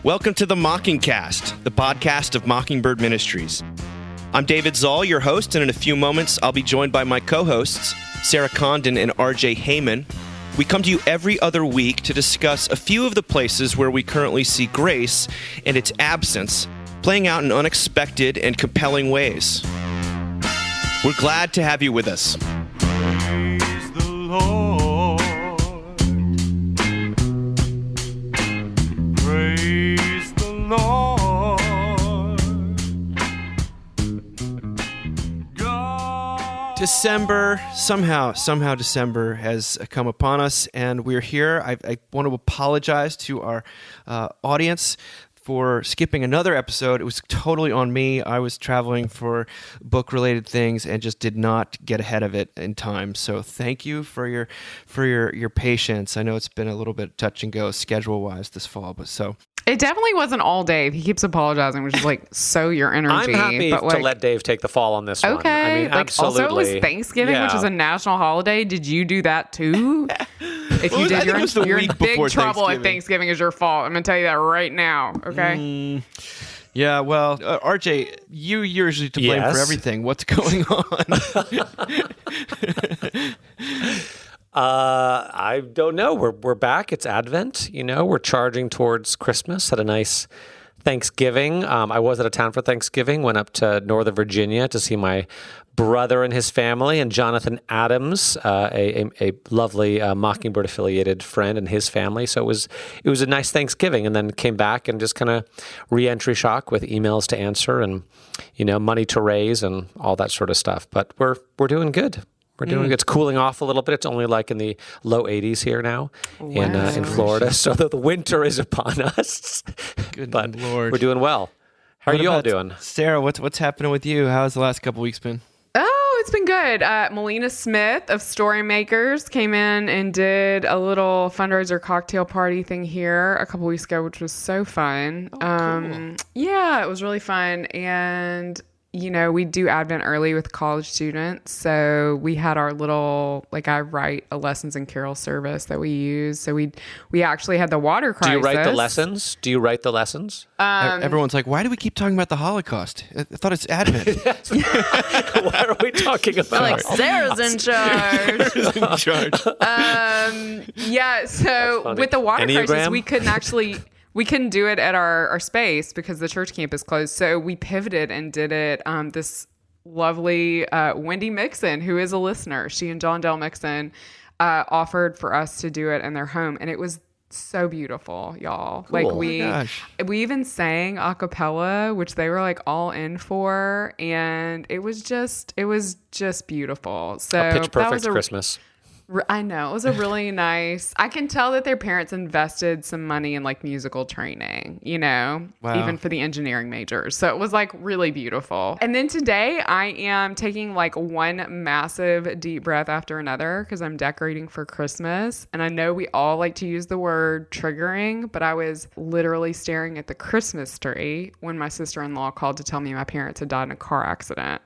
Welcome to the Mockingcast, the podcast of Mockingbird Ministries. I'm David Zoll, your host, and in a few moments, I'll be joined by my co-hosts, Sarah Condon and RJ Heyman. We come to you every other week to discuss a few of the places where we currently see grace and its absence playing out in unexpected and compelling ways. We're glad to have you with us. Praise the Lord. Praise the Lord. God. December, somehow December has come upon us, and we're here. I want to apologize to our audience for skipping another episode. It was totally on me. I was traveling for book-related things and just did not get ahead of it in time. So thank you for your patience. I know it's been a little bit touch and go schedule-wise this fall, but so. It definitely wasn't all Dave. He keeps apologizing, which is like so your energy. I'm happy but to like, let Dave take the fall on this one. okay. I mean, like, absolutely. Also, it was Thanksgiving, which is a national holiday. Did you do that too? If you did, you're in big trouble if Thanksgiving is your fault. I'm going to tell you that right now, okay? Yeah, well, RJ, you're usually to blame for everything. What's going on? I don't know. We're back. It's Advent. You know, we're charging towards Christmas. Had a nice Thanksgiving. I was out of town for Thanksgiving. Went up to Northern Virginia to see my brother and his family, and Jonathan Adams, a lovely Mockingbird affiliated friend, and his family. So it was a nice Thanksgiving, and then came back and just kind of re-entry shock with emails to answer and money to raise and all that sort of stuff. But we're doing good. We're doing good. It's cooling off a little bit. It's only like in the low 80s here now in Florida. So the winter is upon us. Good but Lord. We're doing well. How are you all doing? Sarah, what's happening with you? How's the last couple weeks been? Oh, it's been good. Melina Smith of Storymakers came in and did a little fundraiser cocktail party thing here a couple weeks ago, which was so fun. Cool. Yeah, it was really fun. And we do Advent early with college students. So we had our little, I write a lessons and carol service that we use. So we actually had the water crisis. Do you write the lessons? Everyone's like, why do we keep talking about the Holocaust? I thought it's Advent. What are we talking about? Like, Sarah's in charge. Sarah's in charge. Yeah, so with the water crisis, we couldn't do it at our space because the church campus closed. So we pivoted and did it. This lovely Wendy Mixon, who is a listener, she and John Dell Mixon offered for us to do it in their home. And it was so beautiful, y'all. Cool. We even sang a cappella, which they were all in for. And it was just beautiful. So a pitch perfect Christmas. I know. It was a really nice... I can tell that their parents invested some money in musical training, Wow. even for the engineering majors. So it was really beautiful. And then today I am taking one massive deep breath after another because I'm decorating for Christmas. And I know we all like to use the word triggering, but I was literally staring at the Christmas tree when my sister-in-law called to tell me my parents had died in a car accident.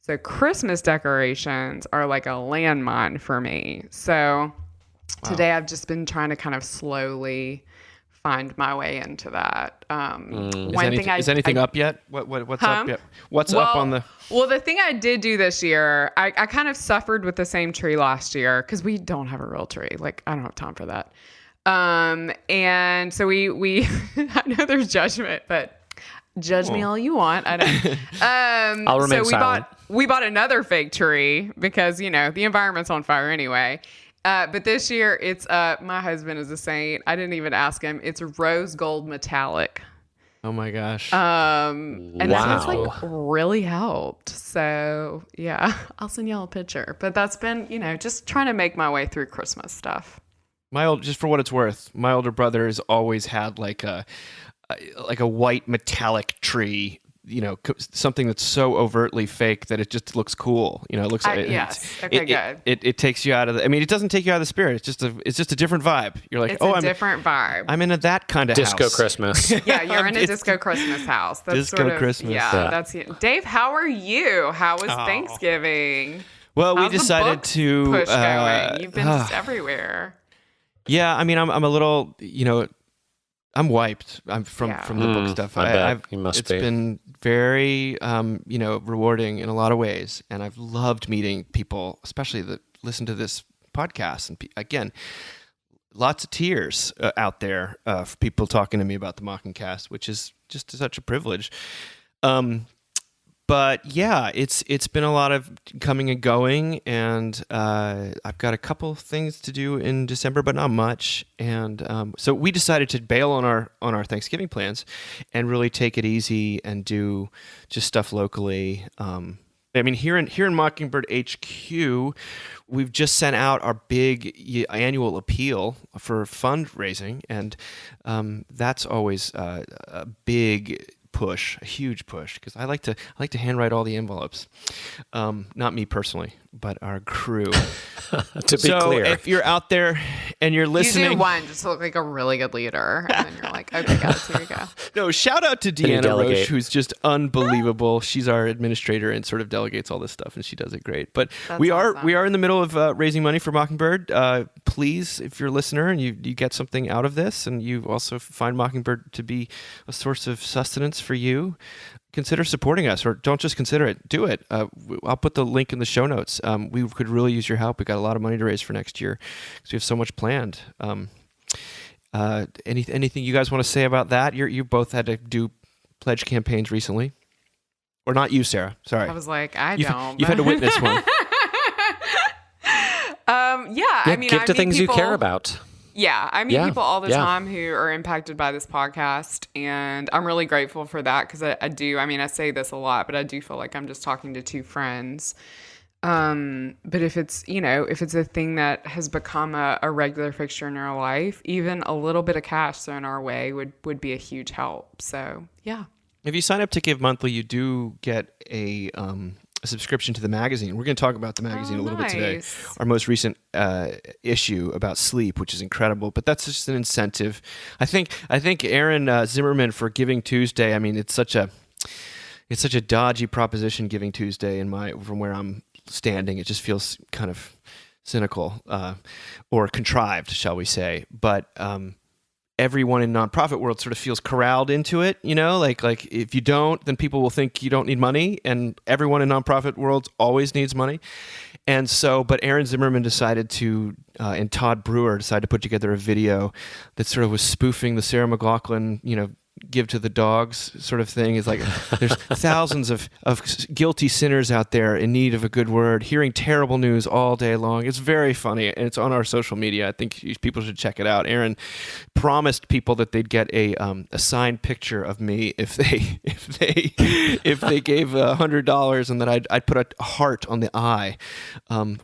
So Christmas decorations are like a landmine for me. So today I've just been trying to kind of slowly find my way into that. Is anything up yet? What's up yet? What's up on the... Well, the thing I did do this year, I kind of suffered with the same tree last year because we don't have a real tree. I don't have time for that. And so we I know there's judgment, but judge me all you want. I don't. I'll remain silent. We bought another fake tree because, the environment's on fire anyway. But this year it's, my husband is a saint. I didn't even ask him. It's rose gold metallic. Oh my gosh. And that has really helped. So yeah, I'll send y'all a picture, but that's been, just trying to make my way through Christmas stuff. Just for what it's worth, my older brother has always had a white metallic tree, something that's so overtly fake that it just looks cool. It looks like good. It takes you out of it doesn't take you out of the spirit. It's just a different vibe. You're like, it's different vibe. I'm into that kind of disco house. Christmas. Yeah, you're in a disco Christmas house. That's disco Christmas. Yeah, that's it. Dave, how are you? How was Thanksgiving? Well, How's we decided to push going. You've been just everywhere. Yeah, I'm a little, I'm wiped. I'm from the book stuff. I bet. You must it's be. been very rewarding in a lot of ways, and I've loved meeting people, especially that listen to this podcast. And again, lots of tears out there for people talking to me about the Mocking Cast, which is just such a privilege. But yeah, it's been a lot of coming and going, and I've got a couple things to do in December, but not much. And so we decided to bail on our Thanksgiving plans and really take it easy and do just stuff locally. I mean, here in Mockingbird HQ, we've just sent out our big annual appeal for fundraising, and that's always a big push, a huge push, because I like to handwrite all the envelopes. Not me personally, but our crew. To be clear, if you're out there and you're listening, You do one just to look like a really good leader, and then you're like, okay, guys, here we go. no, shout out to you Deanna delegate? Roche, who's just unbelievable. She's our administrator and sort of delegates all this stuff, and she does it great. But That's we awesome. are in the middle of raising money for Mockingbird. Please, if you're a listener and you get something out of this, and you also find Mockingbird to be a source of sustenance for you, consider supporting us, or don't just consider it, do it. I'll put the link in the show notes. We could really use your help. We got a lot of money to raise for next year because we have so much planned. Anything you guys want to say about that? You both had to do pledge campaigns recently, or not you, Sarah? Sorry, I was like, I you've, don't. you've had to witness one. I mean, give I to meet things you people- care about. Yeah, I meet Yeah, people all the yeah. time who are impacted by this podcast, and I'm really grateful for that because I do. I mean, I say this a lot, but I do feel like I'm just talking to two friends. But if it's a thing that has become a regular fixture in our life, even a little bit of cash thrown our way would be a huge help. So yeah. If you sign up to Give Monthly, you do get a subscription to the magazine. We're going to talk about the magazine a little bit today. Nice. Our most recent issue about sleep, which is incredible, but that's just an incentive. I think Aaron Zimmerman for Giving Tuesday. I mean, it's such a dodgy proposition, Giving Tuesday, from where I'm standing. It just feels kind of cynical or contrived, shall we say? But everyone in nonprofit world sort of feels corralled into it, like if you don't, then people will think you don't need money, and everyone in nonprofit world always needs money. And so, but Aaron Zimmerman decided to, and Todd Brewer decided to put together a video that sort of was spoofing the Sarah McLachlan, give to the dogs sort of thing. Is like there's thousands of guilty sinners out there in need of a good word, hearing terrible news all day long. It's very funny, and it's on our social media. I think people should check it out. Aaron promised people that they'd get a signed picture of me if they gave $100, and that I'd put a heart on the eye,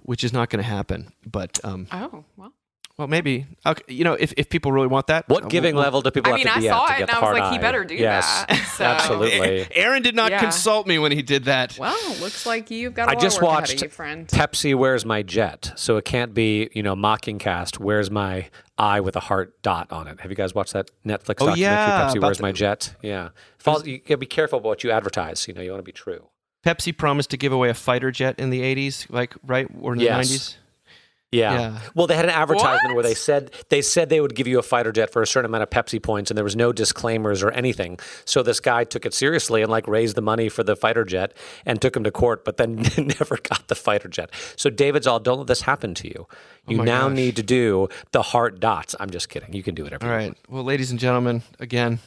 which is not going to happen. But Oh well. well, maybe. Okay, if people really want that. What giving level do people I mean, have to I be saw at it to get and the I was hard like, he eye? better do Yes, that. So- absolutely. Aaron did not Yeah. consult me when he did that. Well, looks like you've got a I lot just of work ahead watched of you, friend. Pepsi Where's My Jet, so it can't be Mocking Cast Where's My Eye with a heart dot on it. Have you guys watched that Netflix documentary yeah, Pepsi about Where's My Jet? Yeah, you gotta be careful about what you advertise. You want to be true. Pepsi promised to give away a fighter jet in the 80s, right? Or in the Yes. 90s? Yeah. Yeah. Well, they had an advertisement What? where they said they would give you a fighter jet for a certain amount of Pepsi points, and there was no disclaimers or anything. So this guy took it seriously and raised the money for the fighter jet and took him to court, but then never got the fighter jet. So David's don't let this happen to you. You my now gosh. need to do the heart dots. I'm just kidding. You can do whatever. All you right. want. Well, ladies and gentlemen, again,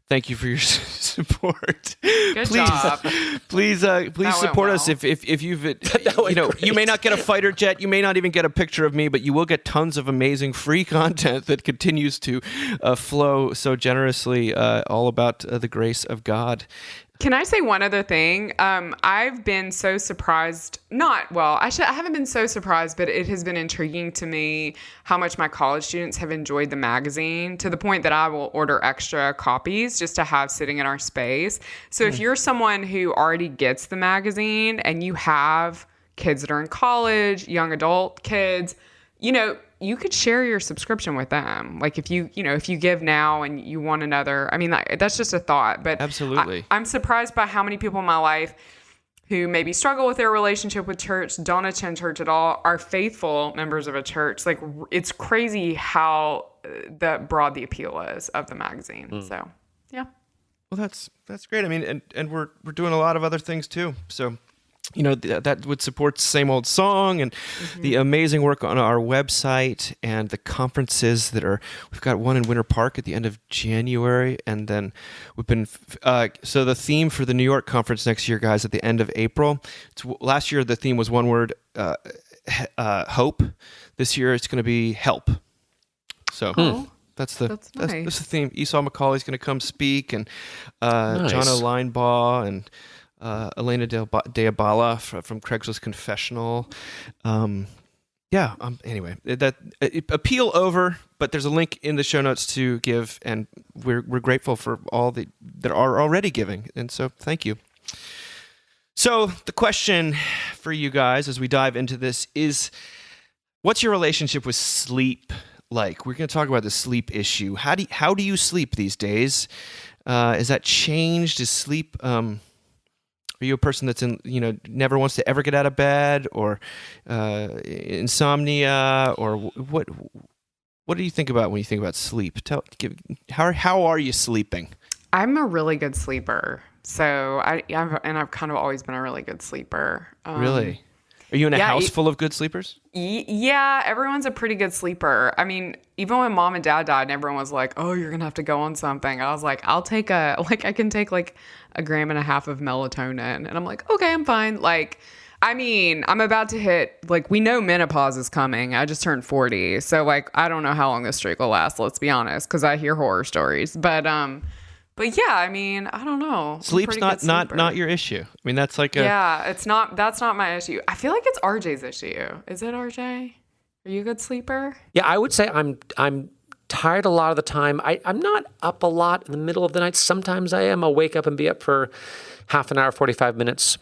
thank you for your support. Good job. Please went support us well. if you've went you may not get a fighter jet, you may not even get a picture of me, but you will get tons of amazing free content that continues to flow so generously, all about the grace of God. Can I say one other thing? I've been so surprised. I haven't been so surprised, but it has been intriguing to me how much my college students have enjoyed the magazine, to the point that I will order extra copies just to have sitting in our space. So if you're someone who already gets the magazine and you have kids that are in college, young adult kids, you could share your subscription with them. Like if you give now and you want another, I mean, that's just a thought, but Absolutely. I'm surprised by how many people in my life who maybe struggle with their relationship with church, don't attend church at all, are faithful members of a church. Like, it's crazy how the broad the appeal is of the magazine. So, yeah. Well, that's great. I mean, and we're doing a lot of other things too. So, that would support Same Old Song and the amazing work on our website and the conferences we've got one in Winter Park at the end of January. And then we've been, so the theme for the New York conference next year, guys, at the end of April. Last year, the theme was one word, hope. This year, it's going to be help. So that's the theme. Esau McCauley's going to come speak, and Nice. John O'Linebaugh and Elena Deabala from Craigslist Confessional. Anyway, that appeal over, but there's a link in the show notes to give, and we're grateful for all that are already giving, and so thank you. So the question for you guys as we dive into this is, what's your relationship with sleep like? We're going to talk about the sleep issue. How do you sleep these days? Is that changed? Is sleep? Are you a person that's never wants to ever get out of bed, or insomnia, or what? What do you think about when you think about sleep? How are you sleeping? I'm a really good sleeper. So I've kind of always been a really good sleeper. Really? Are you in a house full of good sleepers? Yeah, everyone's a pretty good sleeper. I mean, even when mom and dad died and everyone was like, oh, you're going to have to go on something. I was like, I can take like 1.5 grams of melatonin. And I'm like, okay, I'm fine. Like, I mean, I'm about to hit, like, we know menopause is coming. I just turned 40. So like, I don't know how long this streak will last, let's be honest, because I hear horror stories. But yeah, I mean, I don't know. Sleep's not your issue. I mean, that's like that's not my issue. I feel like it's RJ's issue. Is it, RJ? Are you a good sleeper? Yeah, I would say I'm tired a lot of the time. I'm not up a lot in the middle of the night. Sometimes I am. I'll wake up and be up for half an hour, 45 minutes.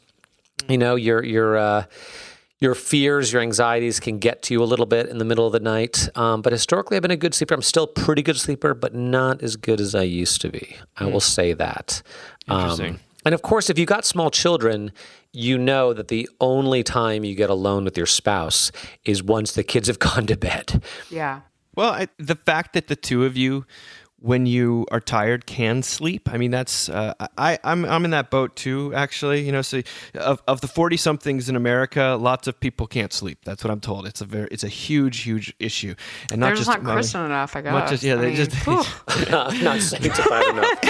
Your fears, your anxieties can get to you a little bit in the middle of the night. But historically, I've been a good sleeper. I'm still a pretty good sleeper, but not as good as I used to be. I will say that. Interesting. And of course, if you've got small children, you know that the only time you get alone with your spouse is once the kids have gone to bed. Yeah. Well, the fact that the two of you, when you are tired, can sleep. I mean, that's I'm in that boat too. Actually, so of the 40-somethings in America, lots of people can't sleep. That's what I'm told. It's a huge issue, and They're just not Christian enough, I guess. Not sanctified enough.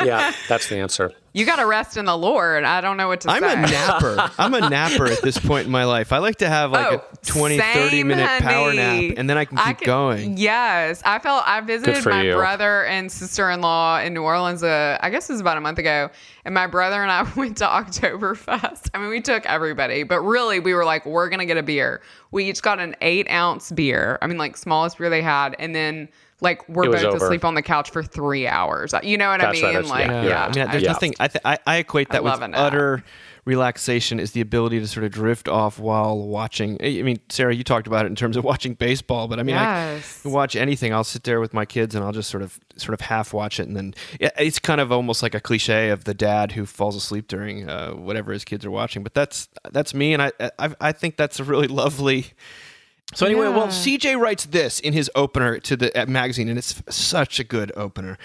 Yeah, that's the answer. You got to rest in the Lord. I don't know what to say. I'm a napper at this point in my life. I like to have like a 20, 30-minute power nap, and then I can keep going. Yes. I visited my brother and sister-in-law in New Orleans, I guess it was about a month ago, and my brother and I went to Oktoberfest. I mean, we took everybody, but really we were like, we're going to get a beer. We each got an 8-ounce beer. I mean, like smallest beer they had, and then like we're both asleep on the couch for 3 hours. You know what I mean? Right, I mean, there's nothing. I equate that with utter relaxation is the ability to sort of drift off while watching. I mean, Sarah, you talked about it in terms of watching baseball, but I mean, I can watch anything. I'll sit there with my kids and I'll just sort of half watch it, and then it's kind of almost like a cliche of the dad who falls asleep during whatever his kids are watching. But that's me, and I think that's a really lovely. So anyway, well, CJ writes this in his opener to the magazine, and it's such a good opener.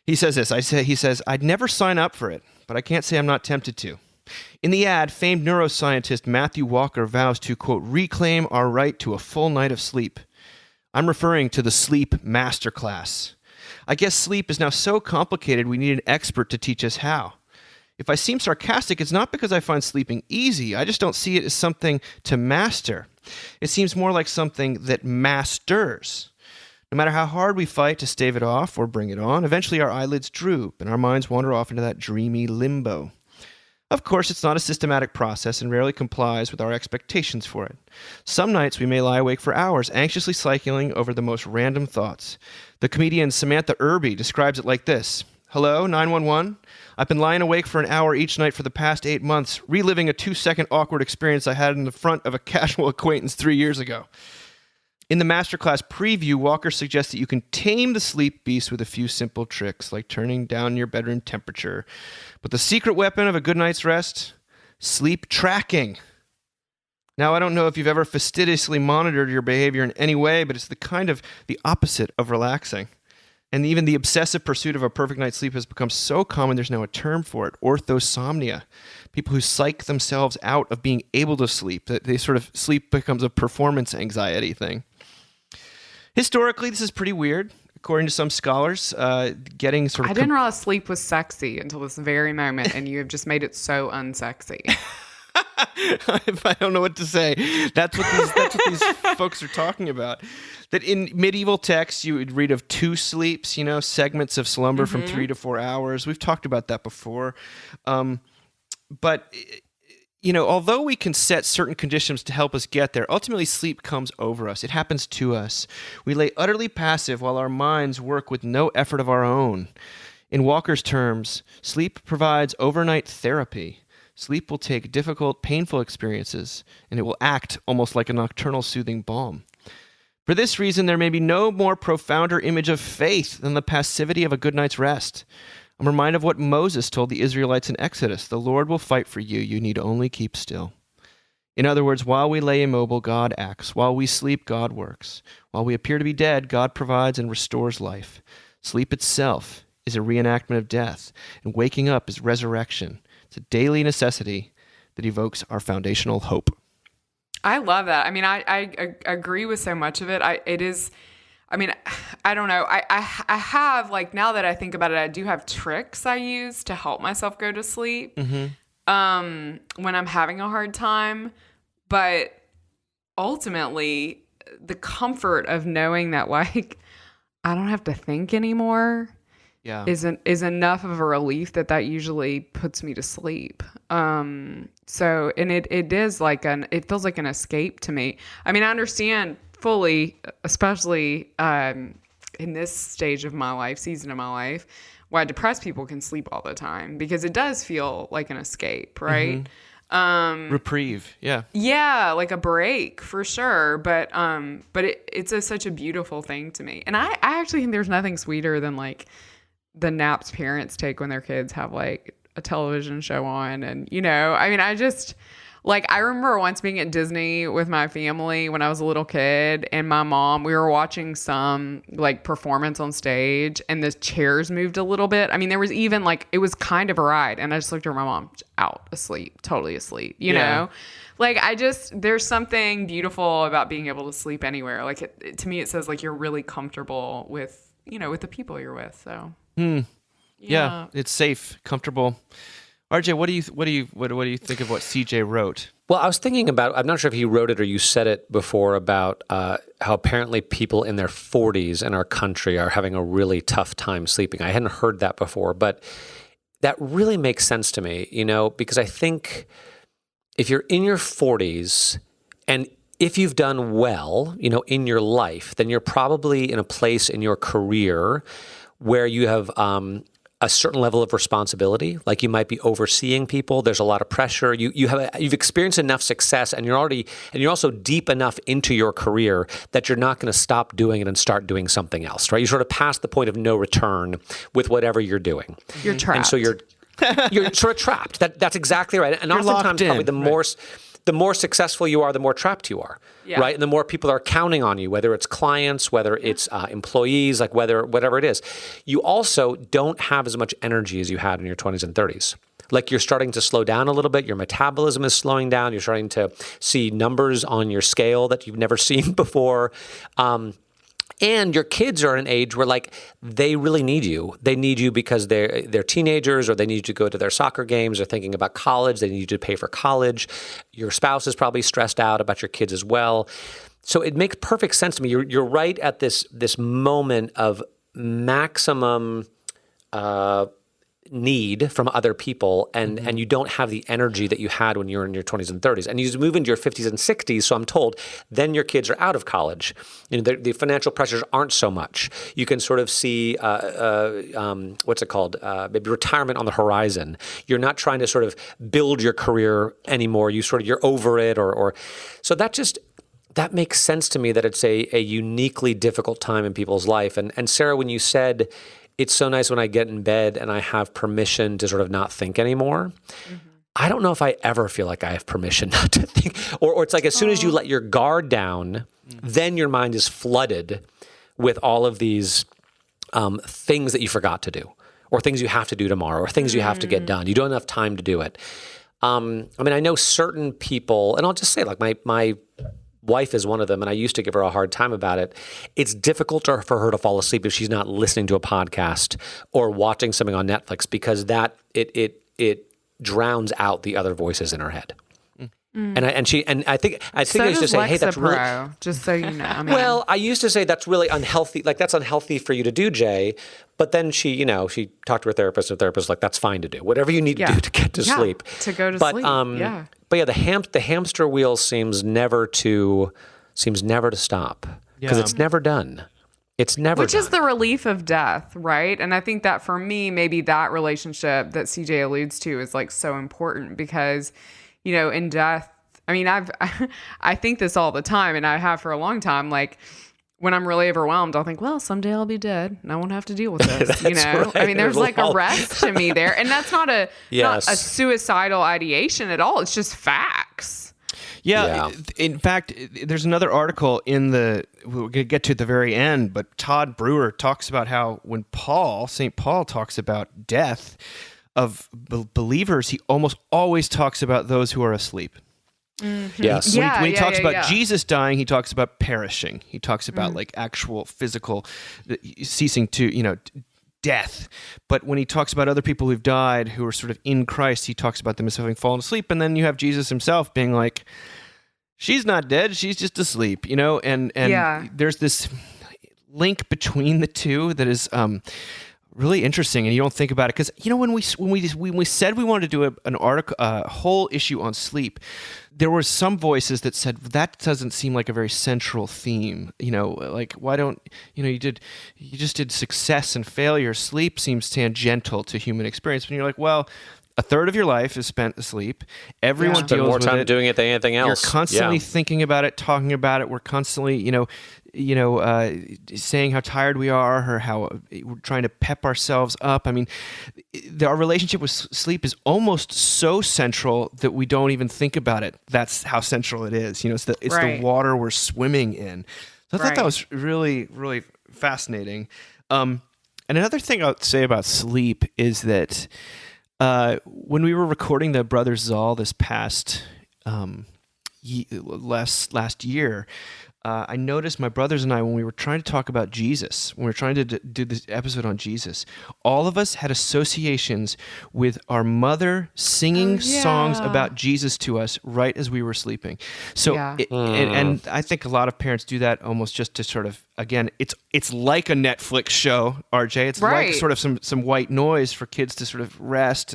He says this. He says, I'd never sign up for it, but I can't say I'm not tempted to. In the ad, famed neuroscientist Matthew Walker vows to, quote, reclaim our right to a full night of sleep. I'm referring to the Sleep Masterclass. I guess sleep is now so complicated we need an expert to teach us how. If I seem sarcastic, it's not because I find sleeping easy. I just don't see it as something to master. It seems more like something that masters. No matter how hard we fight to stave it off or bring it on, eventually our eyelids droop and our minds wander off into that dreamy limbo. Of course, it's not a systematic process and rarely complies with our expectations for it. Some nights we may lie awake for hours, anxiously cycling over the most random thoughts. The comedian Samantha Irby describes it like this. Hello, 911? I've been lying awake for an hour each night for the past 8 months, reliving a 2-second awkward experience I had in the front of a casual acquaintance 3 years ago. In the masterclass preview, Walker suggests that you can tame the sleep beast with a few simple tricks, like turning down your bedroom temperature. But the secret weapon of a good night's rest? Sleep tracking. Now, I don't know if you've ever fastidiously monitored your behavior in any way, but it's the opposite of relaxing. And even the obsessive pursuit of a perfect night's sleep has become so common, there's now a term for it, orthosomnia. People who psych themselves out of being able to sleep, that they sort of sleep becomes a performance anxiety thing. Historically, this is pretty weird. According to some scholars, getting sort of... I didn't realize sleep was sexy until this very moment, and you have just made it so unsexy. I don't know what to say. That's what these folks are talking about. That in medieval texts, you would read of 2 sleeps, segments of slumber from 3 to 4 hours. We've talked about that before. But although we can set certain conditions to help us get there, ultimately sleep comes over us. It happens to us. We lay utterly passive while our minds work with no effort of our own. In Walker's terms, sleep provides overnight therapy. Sleep will take difficult, painful experiences, and it will act almost like a nocturnal soothing balm. For this reason, there may be no more profounder image of faith than the passivity of a good night's rest. I'm reminded of what Moses told the Israelites in Exodus: "The Lord will fight for you. You need only keep still." In other words, while we lay immobile, God acts. While we sleep, God works. While we appear to be dead, God provides and restores life. Sleep itself is a reenactment of death, and waking up is resurrection. It's a daily necessity that evokes our foundational hope. I love that. I mean, I agree with so much of it. I don't know. I have, like, now that I think about it, I do have tricks I use to help myself go to sleep when I'm having a hard time. But ultimately, the comfort of knowing that, like, I don't have to think anymore is enough of a relief that usually puts me to sleep. So, and it is like it feels like an escape to me. I mean, I understand fully, especially in this stage of my life, season of my life, why depressed people can sleep all the time, because it does feel like an escape, right? Reprieve, yeah. Yeah, like a break for sure. But it's such a beautiful thing to me. And I actually think there's nothing sweeter than like the naps parents take when their kids have like a television show on. And, I remember once being at Disney with my family when I was a little kid, and my mom, we were watching some like performance on stage, and the chairs moved a little bit. I mean, there was even it was kind of a ride, and I just looked at my mom, out, asleep, totally asleep, you know? Like, there's something beautiful about being able to sleep anywhere. Like, to me, it says like you're really comfortable with, with the people you're with. So, yeah, it's safe, comfortable. RJ, what do you think of what CJ wrote? Well, I was thinking about, I'm not sure if he wrote it or you said it before, about how apparently people in their 40s in our country are having a really tough time sleeping. I hadn't heard that before, but that really makes sense to me, because I think if you're in your 40s and if you've done well, in your life, then you're probably in a place in your career where you have a certain level of responsibility. Like, you might be overseeing people. There's a lot of pressure. You've experienced enough success, and you're also deep enough into your career that you're not going to stop doing it and start doing something else, right? You're sort of past the point of no return with whatever you're doing. You're trapped. And so you're sort of trapped. That's exactly right. And you're oftentimes, probably the more successful you are, the more trapped you are, right? And the more people are counting on you, whether it's clients, whether it's employees, like whatever it is. You also don't have as much energy as you had in your 20s and 30s. Like, you're starting to slow down a little bit. Your metabolism is slowing down. You're starting to see numbers on your scale that you've never seen before. And your kids are at an age where, like, they really need you. They need you because they're teenagers, or they need you to go to their soccer games, or thinking about college. They need you to pay for college. Your spouse is probably stressed out about your kids as well. So it makes perfect sense to me. You're right at this moment of maximum need from other people, and you don't have the energy that you had when you were in your 20s and 30s. And you move into your 50s and 60s, so I'm told, then your kids are out of college. The financial pressures aren't so much. You can sort of see, what's it called? Maybe retirement on the horizon. You're not trying to sort of build your career anymore. You're over it, or so that makes sense to me, that it's a uniquely difficult time in people's life. And Sarah, when you said, it's so nice when I get in bed and I have permission to sort of not think anymore. I don't know if I ever feel like I have permission not to think, or it's like as soon as you let your guard down, then your mind is flooded with all of these things that you forgot to do, or things you have to do tomorrow, or things you have to get done. You don't have enough time to do it. I mean, I know certain people, and I'll just say, like my wife is one of them, and I used to give her a hard time about it. It's difficult for her to fall asleep if she's not listening to a podcast or watching something on Netflix, because that it drowns out the other voices in her head. And I think I used to say, hey, that's really, just so you know. I mean, well, I used to say that's really unhealthy. Like, that's unhealthy for you to do, Jay. But then she talked to her therapist. And the therapist was like, that's fine to do. Whatever you need to do to get to sleep. To go to sleep. But yeah, the hamster wheel seems never to stop, because it's never done. It's never Which done. is the relief of death, right? And I think that for me, maybe that relationship that CJ alludes to is like so important, because, you know, in death, I mean, I think this all the time, and I have for a long time. Like, when I'm really overwhelmed, I'll think, well, someday I'll be dead and I won't have to deal with this. You know, right. I mean, there's like a rest to me there, and that's not a suicidal ideation at all. It's just facts. Yeah. In fact, there's another article we're going to get to at the very end, but Todd Brewer talks about how when St. Paul talks about death of believers, he almost always talks about those who are asleep. Mm-hmm. Yes. When he talks about Jesus dying, he talks about perishing. He talks about like actual physical ceasing to, death. But when he talks about other people who've died who are sort of in Christ, he talks about them as having fallen asleep. And then you have Jesus himself being like, she's not dead, she's just asleep, and there's this link between the two that is really interesting, and you don't think about it, because when we said we wanted to do an article, a whole issue on sleep, there were some voices that said that doesn't seem like a very central theme. Like, why don't you just did success and failure. Sleep seems tangential to human experience. And you're like, well, a third of your life is spent asleep. Everyone deals more with time it. doing it than anything else. You're constantly thinking about it, talking about it. We're constantly, saying how tired we are, or how we're trying to pep ourselves up. I mean, our relationship with sleep is almost so central that we don't even think about it. That's how central it is. It's the water we're swimming in. So I thought that was really, really fascinating. And another thing I'll say about sleep is that when we were recording the Brothers Zoll this past last year, I noticed my brothers and I, when we were trying to talk about Jesus, when we were trying to do this episode on Jesus, all of us had associations with our mother singing songs about Jesus to us right as we were sleeping. So, and I think a lot of parents do that almost just to sort of, again, it's like a Netflix show, RJ. It's like sort of some white noise for kids to sort of rest.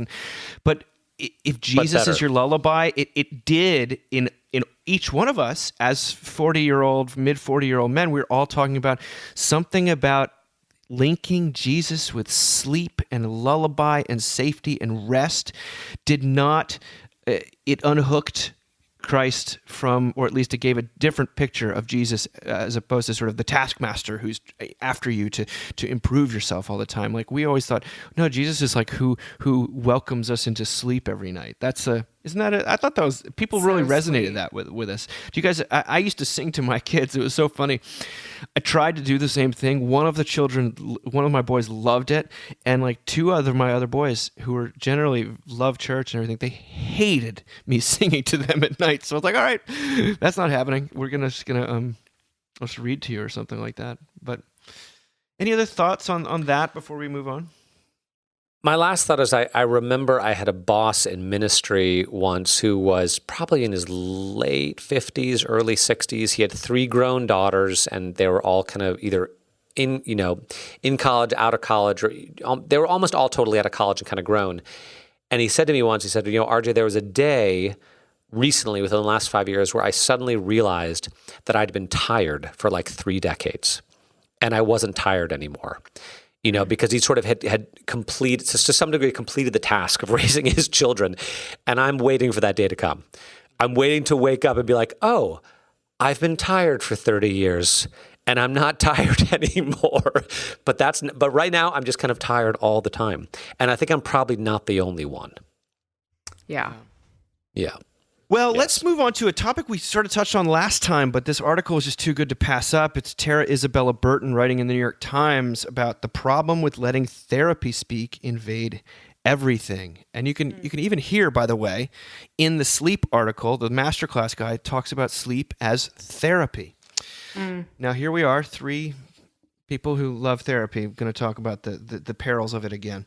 But if Jesus is your lullaby, it did in each one of us as mid 40-year-old men. We're all talking about something about linking Jesus with sleep and lullaby and safety and rest. It unhooked Christ from, or at least it gave a different picture of Jesus as opposed to sort of the taskmaster who's after you to improve yourself all the time. Like, we always thought, no, Jesus is like who welcomes us into sleep every night. I thought that was, people so really resonated sweet. That with us. Do you guys, I used to sing to my kids. It was so funny. I tried to do the same thing. One of my boys loved it. And like my other boys who were generally love church and everything, they hated me singing to them at night. So I was like, all right, that's not happening. We're just gonna let's read to you or something like that. But any other thoughts on that before we move on? My last thought is I remember I had a boss in ministry once who was probably in his late 50s, early 60s. He had 3 grown daughters, and they were all kind of either in college, out of college, or they were almost all totally out of college and kind of grown. And he said to me once, RJ, there was a day recently within the last 5 years where I suddenly realized that I'd been tired for like 3 decades, and I wasn't tired anymore. Because he sort of had completed, to some degree, completed the task of raising his children. And I'm waiting for that day to come. I'm waiting to wake up and be like, oh, I've been tired for 30 years and I'm not tired anymore. But right now I'm just kind of tired all the time. And I think I'm probably not the only one. Yeah. Yeah. Well, Yes. let's move on to a topic we sort of touched on last time, but this article is just too good to pass up. It's Tara Isabella Burton writing in the New York Times about the problem with letting therapy speak invade everything. And you can even hear, by the way, in the sleep article, the masterclass guide talks about sleep as therapy. Now, here we are, three people who love therapy, going to talk about the perils of it again.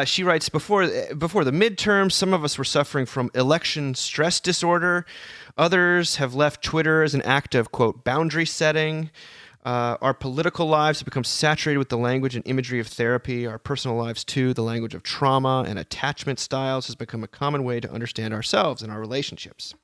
She writes, before the midterms, some of us were suffering from election stress disorder. Others have left Twitter as an act of, quote, boundary setting. Our political lives have become saturated with the language and imagery of therapy. Our personal lives, too, the language of trauma and attachment styles has become a common way to understand ourselves and our relationships.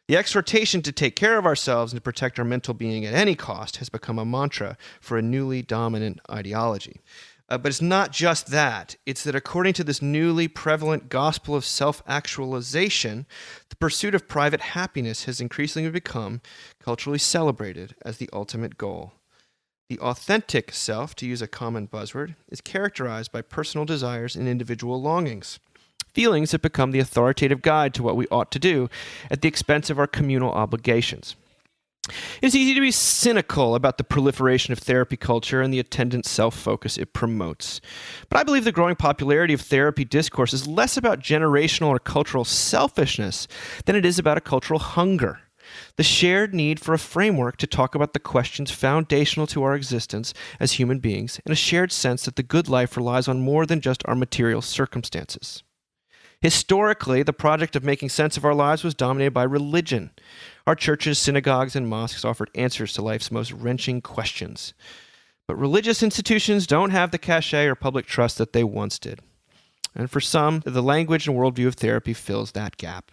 The exhortation to take care of ourselves and to protect our mental being at any cost has become a mantra for a newly dominant ideology. But it's not just that. It's that according to this newly prevalent gospel of self-actualization, the pursuit of private happiness has increasingly become culturally celebrated as the ultimate goal. The authentic self, to use a common buzzword, is characterized by personal desires and individual longings. Feelings have become the authoritative guide to what we ought to do at the expense of our communal obligations. It's easy to be cynical about the proliferation of therapy culture and the attendant self-focus it promotes. But I believe the growing popularity of therapy discourse is less about generational or cultural selfishness than it is about a cultural hunger. The shared need for a framework to talk about the questions foundational to our existence as human beings, and a shared sense that the good life relies on more than just our material circumstances. Historically, the project of making sense of our lives was dominated by religion. Our churches, synagogues, and mosques offered answers to life's most wrenching questions. But religious institutions don't have the cachet or public trust that they once did. And for some, the language and worldview of therapy fills that gap.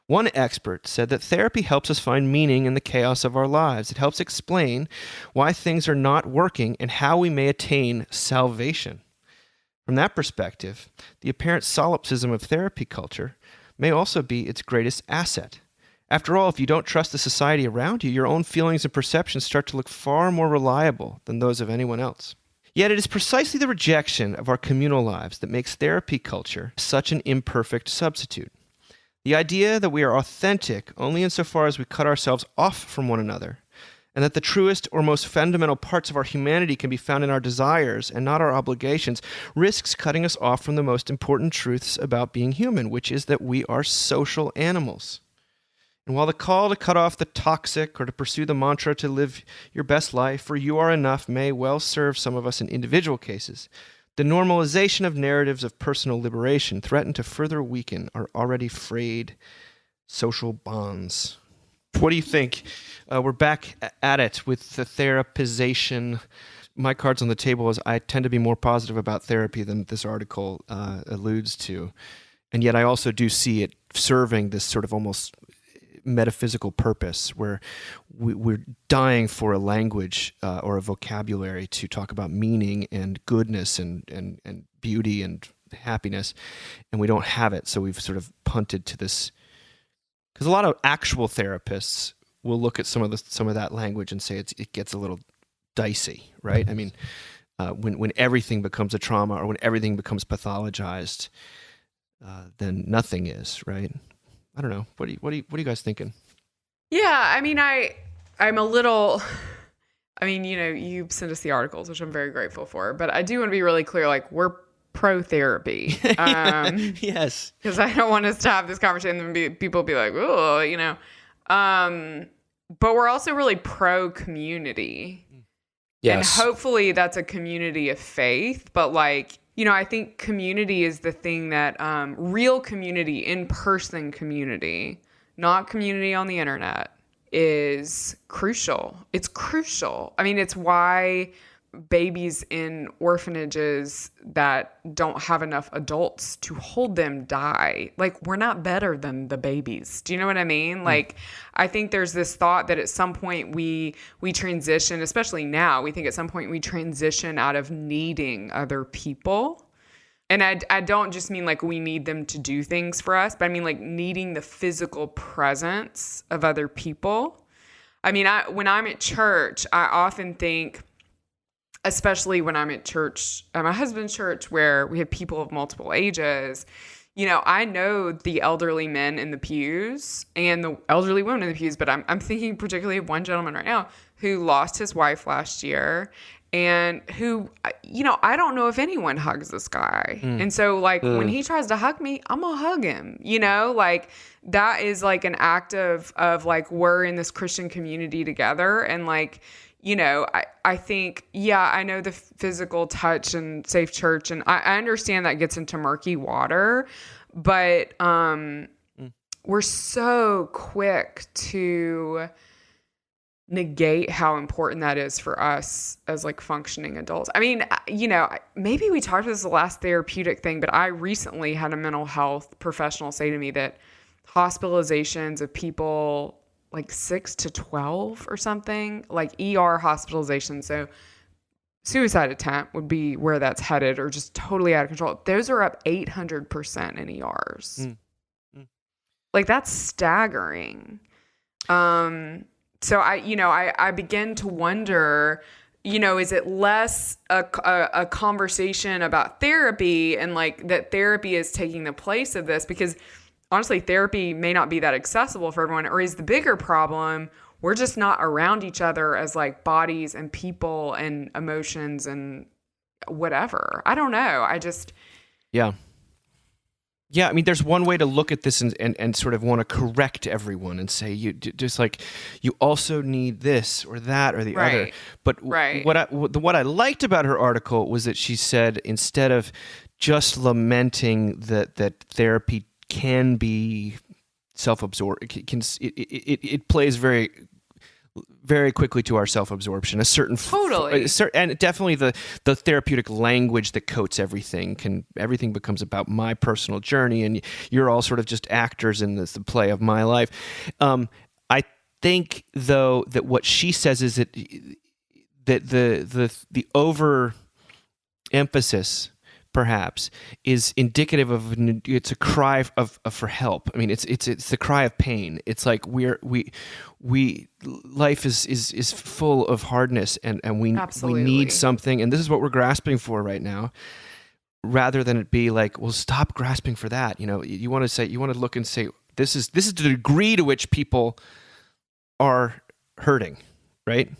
One expert said that therapy helps us find meaning in the chaos of our lives. It helps explain why things are not working and how we may attain salvation. From that perspective, the apparent solipsism of therapy culture may also be its greatest asset. After all, if you don't trust the society around you, your own feelings and perceptions start to look far more reliable than those of anyone else. Yet it is precisely the rejection of our communal lives that makes therapy culture such an imperfect substitute. The idea that we are authentic only insofar as we cut ourselves off from one another, and that the truest or most fundamental parts of our humanity can be found in our desires and not our obligations, risks cutting us off from the most important truths about being human, which is that we are social animals. And while the call to cut off the toxic or to pursue the mantra to live your best life, for you are enough, may well serve some of us in individual cases, the normalization of narratives of personal liberation threaten to further weaken our already frayed social bonds. What do you think? We're back at it with the therapization. My cards on the table is I tend to be more positive about therapy than this article alludes to. And yet I also do see it serving this sort of almost metaphysical purpose where we're dying for a language or a vocabulary to talk about meaning and goodness and beauty and happiness, and we don't have it. So we've sort of punted to this. Because a lot of actual therapists will look at some of that language and say it gets a little dicey, right? I mean, when everything becomes a trauma or when everything becomes pathologized, then nothing is, right? I don't know. What are you guys thinking? Yeah, I mean, I'm a little. I mean, you sent us the articles, which I'm very grateful for, but I do want to be really clear. Like, we're pro therapy. Yes. Because I don't want us to have this conversation and people be like, oh, but we're also really pro community. Yes. And hopefully that's a community of faith. But I think community is the thing that real community, in-person community, not community on the internet, is crucial. It's crucial. I mean, it's why babies in orphanages that don't have enough adults to hold them die. Like, we're not better than the babies. Do you know what I mean? Like, I think there's this thought that at some point we transition, especially now, we think at some point we transition out of needing other people. And I don't just mean like we need them to do things for us, but I mean like needing the physical presence of other people. I mean, when I'm at church, I often think, especially when I'm at church, at my husband's church, where we have people of multiple ages, I know the elderly men in the pews and the elderly women in the pews, but I'm thinking particularly of one gentleman right now who lost his wife last year and who, I don't know if anyone hugs this guy. And so like when he tries to hug me, I'm gonna hug him, like that is like an act of like, we're in this Christian community together. And like, I think, I know the physical touch and safe church, and I understand that gets into murky water, but we're so quick to negate how important that is for us as like functioning adults. I mean, maybe we talked about this the last therapeutic thing, but I recently had a mental health professional say to me that hospitalizations of people like 6 to 12 or something, like ER hospitalization. So suicide attempt would be where that's headed, or just totally out of control. Those are up 800% in ERs. Like that's staggering. So I begin to wonder, is it less a conversation about therapy and like that therapy is taking the place of this? Because honestly, therapy may not be that accessible for everyone, or is the bigger problem we're just not around each other as like bodies and people and emotions and whatever. I don't know. Yeah, I mean, there's one way to look at this and sort of want to correct everyone and say just like you also need this or that or the other. But what I liked about her article was that she said instead of just lamenting that therapy can be self-absorbed, it plays very, very quickly to our self-absorption. And definitely the therapeutic language that coats everything everything becomes about my personal journey, and you're all sort of just actors in the play of my life. I think though that what she says is that the over emphasis perhaps is indicative of it's a cry for help. I mean, it's the cry of pain. It's like we life is full of hardness and we need something, and this is what we're grasping for right now, rather than it be like, well, stop grasping for that. You want to look and say this is the degree to which people are hurting, right?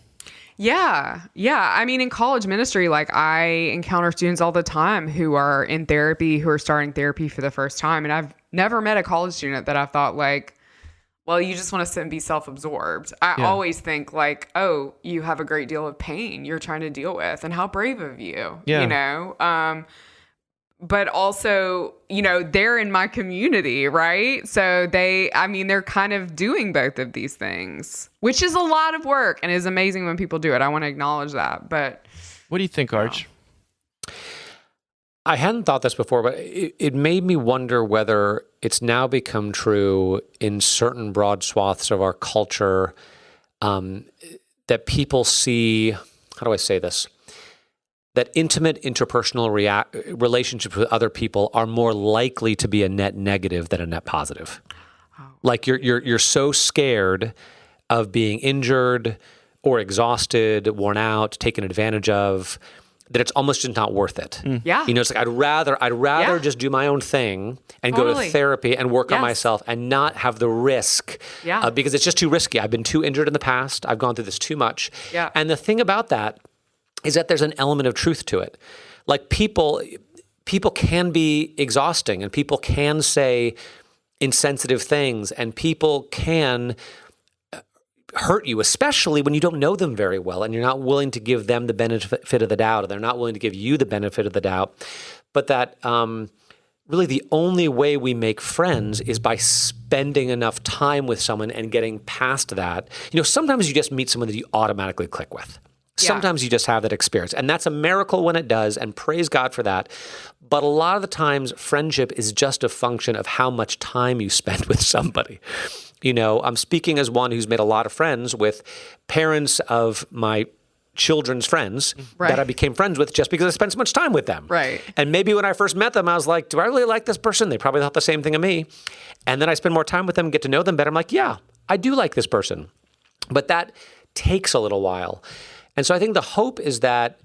Yeah. I mean, in college ministry, like I encounter students all the time who are in therapy, who are starting therapy for the first time. And I've never met a college student that I've thought like, well, you just want to sit and be self-absorbed. I always think like, oh, you have a great deal of pain you're trying to deal with, and how brave of you, but also, they're in my community, right? So they're kind of doing both of these things, which is a lot of work and is amazing when people do it. I want to acknowledge that. But what do you think, Arch? I hadn't thought this before, but it made me wonder whether it's now become true in certain broad swaths of our culture that people see, how do I say this? That intimate interpersonal relationships with other people are more likely to be a net negative than a net positive. Oh. Like you're so scared of being injured or exhausted, worn out, taken advantage of, that it's almost just not worth it. Yeah. It's like I'd rather just do my own thing and go to therapy and work on myself and not have the risk because it's just too risky. I've been too injured in the past. I've gone through this too much. Yeah. And the thing about that is that there's an element of truth to it. Like people can be exhausting, and people can say insensitive things, and people can hurt you, especially when you don't know them very well and you're not willing to give them the benefit of the doubt, or they're not willing to give you the benefit of the doubt. But that really the only way we make friends is by spending enough time with someone and getting past that. Sometimes you just meet someone that you automatically click with. Sometimes you just have that experience, and that's a miracle when it does, and praise God for that. But a lot of the times, friendship is just a function of how much time you spend with somebody. I'm speaking as one who's made a lot of friends with parents of my children's friends that I became friends with just because I spent so much time with them. Right. And maybe when I first met them, I was like, do I really like this person? They probably thought the same thing of me. And then I spend more time with them, get to know them better. I'm like, yeah, I do like this person. But that takes a little while. And so I think the hope is that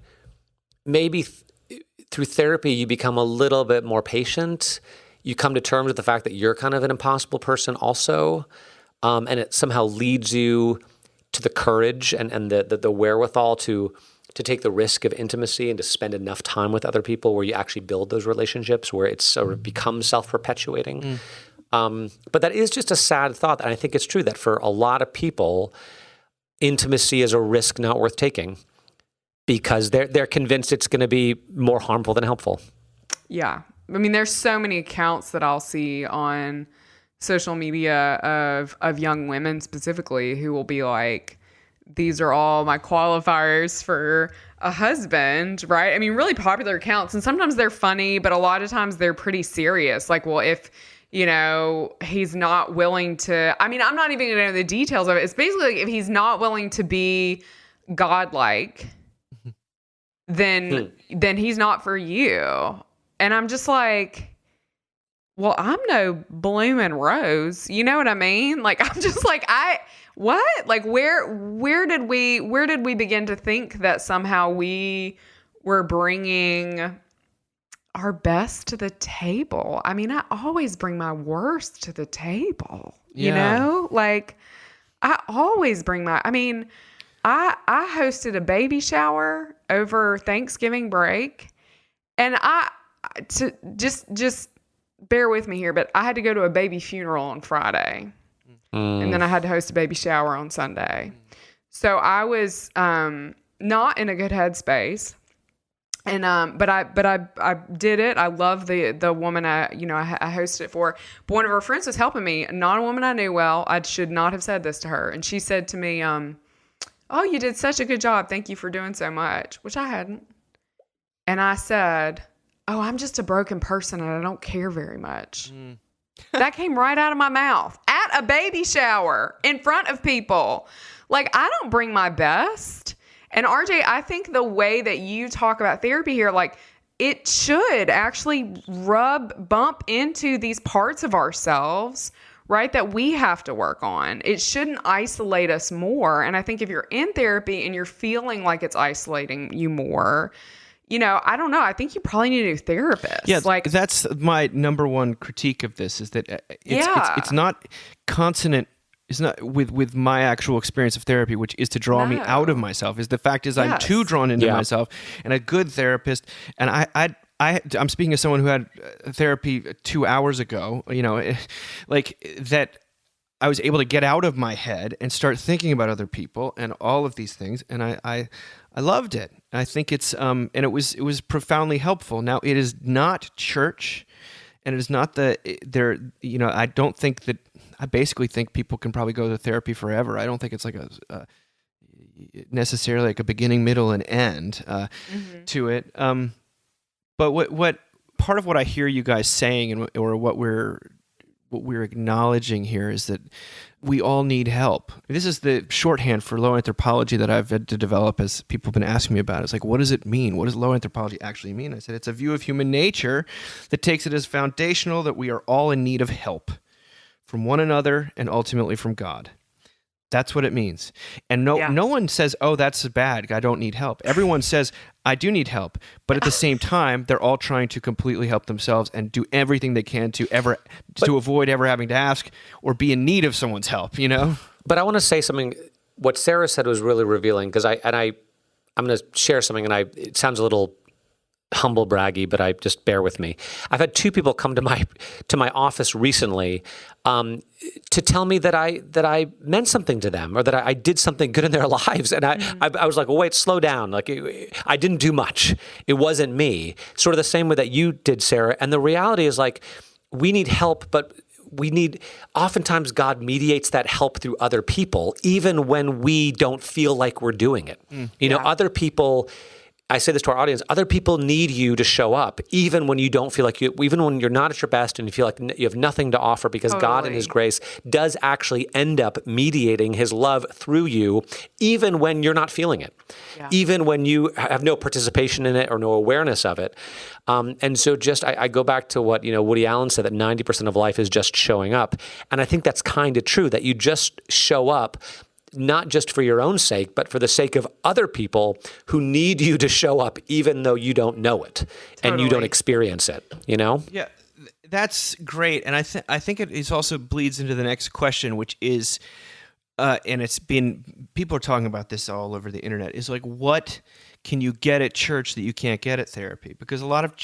maybe through therapy, you become a little bit more patient. you come to terms with the fact that you're kind of an impossible person also, and it somehow leads you to the courage and the wherewithal to take the risk of intimacy and to spend enough time with other people where you actually build those relationships where it sort of becomes self-perpetuating. But that is just a sad thought. And I think it's true that for a lot of people, intimacy is a risk not worth taking because they're convinced it's going to be more harmful than helpful. Yeah. I mean, there's so many accounts that I'll see on social media of young women specifically who will be like, these are all my qualifiers for a husband, right? I mean, really popular accounts. And sometimes they're funny, but a lot of times they're pretty serious. Like, well, if, he's not willing to, I mean, I'm not even going to know the details of it. It's basically like if he's not willing to be godlike, then he's not for you. And I'm just like, well, I'm no blooming rose. You know what I mean? Like, I'm just like, what? Like, where did we begin to think that somehow we were bringing our best to the table? I mean, I always bring my worst to the table, like I always bring I hosted a baby shower over Thanksgiving break, and just bear with me here, but I had to go to a baby funeral on Friday, and then I had to host a baby shower on Sunday. So I was not in a good headspace. And but I did it. I love the woman I hosted it for. But one of her friends was helping me, not a woman I knew well. I should not have said this to her. And she said to me, "Oh, you did such a good job. Thank you for doing so much," which I hadn't. And I said, "Oh, I'm just a broken person and I don't care very much." That came right out of my mouth at a baby shower in front of people. Like, I don't bring my best. And RJ, I think the way that you talk about therapy here, like, it should actually bump into these parts of ourselves, right, that we have to work on. It shouldn't isolate us more. And I think if you're in therapy and you're feeling like it's isolating you more, I don't know. I think you probably need a new therapist. Yeah, like, that's my number one critique of this is that it's not consonant. It's not with my actual experience of therapy, which is to draw me out of myself. Is the fact is I'm too drawn into myself, and a good therapist. And I'm speaking as someone who had therapy 2 hours ago. Like that, I was able to get out of my head and start thinking about other people and all of these things, and I loved it. I think it's and it was profoundly helpful. Now, it is not church, and it is not I don't think that. I basically think people can probably go to therapy forever. I don't think it's like a necessarily like a beginning, middle, and end to it. But what part of what I hear you guys saying, or what we're acknowledging here, is that we all need help. This is the shorthand for low anthropology that I've had to develop as people have been asking me about. It's like, what does it mean? What does low anthropology actually mean? I said it's a view of human nature that takes it as foundational that we are all in need of help from one another and ultimately from God. That's what it means. And no one says, "Oh, that's bad. I don't need help." Everyone says, "I do need help." But at the same time, they're all trying to completely help themselves and do everything they can to avoid ever having to ask or be in need of someone's help, But I want to say something. What Sarah said was really revealing, because I'm going to share something, and it sounds a little humble braggy, but just bear with me. I've had two people come to my office recently to tell me that I meant something to them, or that I did something good in their lives, and I was like, well, wait, slow down. Like, I didn't do much. It wasn't me. Sort of the same way that you did, Sarah. And the reality is, like, we need help, but oftentimes God mediates that help through other people, even when we don't feel like we're doing it. Other people. I say this to our audience, other people need you to show up, even when you don't feel like even when you're not at your best and you feel like you have nothing to offer, because God in His grace does actually end up mediating His love through you, even when you're not feeling it, even when you have no participation in it or no awareness of it. And so I go back to what, Woody Allen said, that 90% of life is just showing up. And I think that's kind of true, that you just show up not just for your own sake, but for the sake of other people who need you to show up, even though you don't know it and you don't experience it, Yeah, That's great, and I think it is also bleeds into the next question, which is, and it's been people are talking about this all over the internet. Is like, what can you get at church that you can't get at therapy? Because a lot of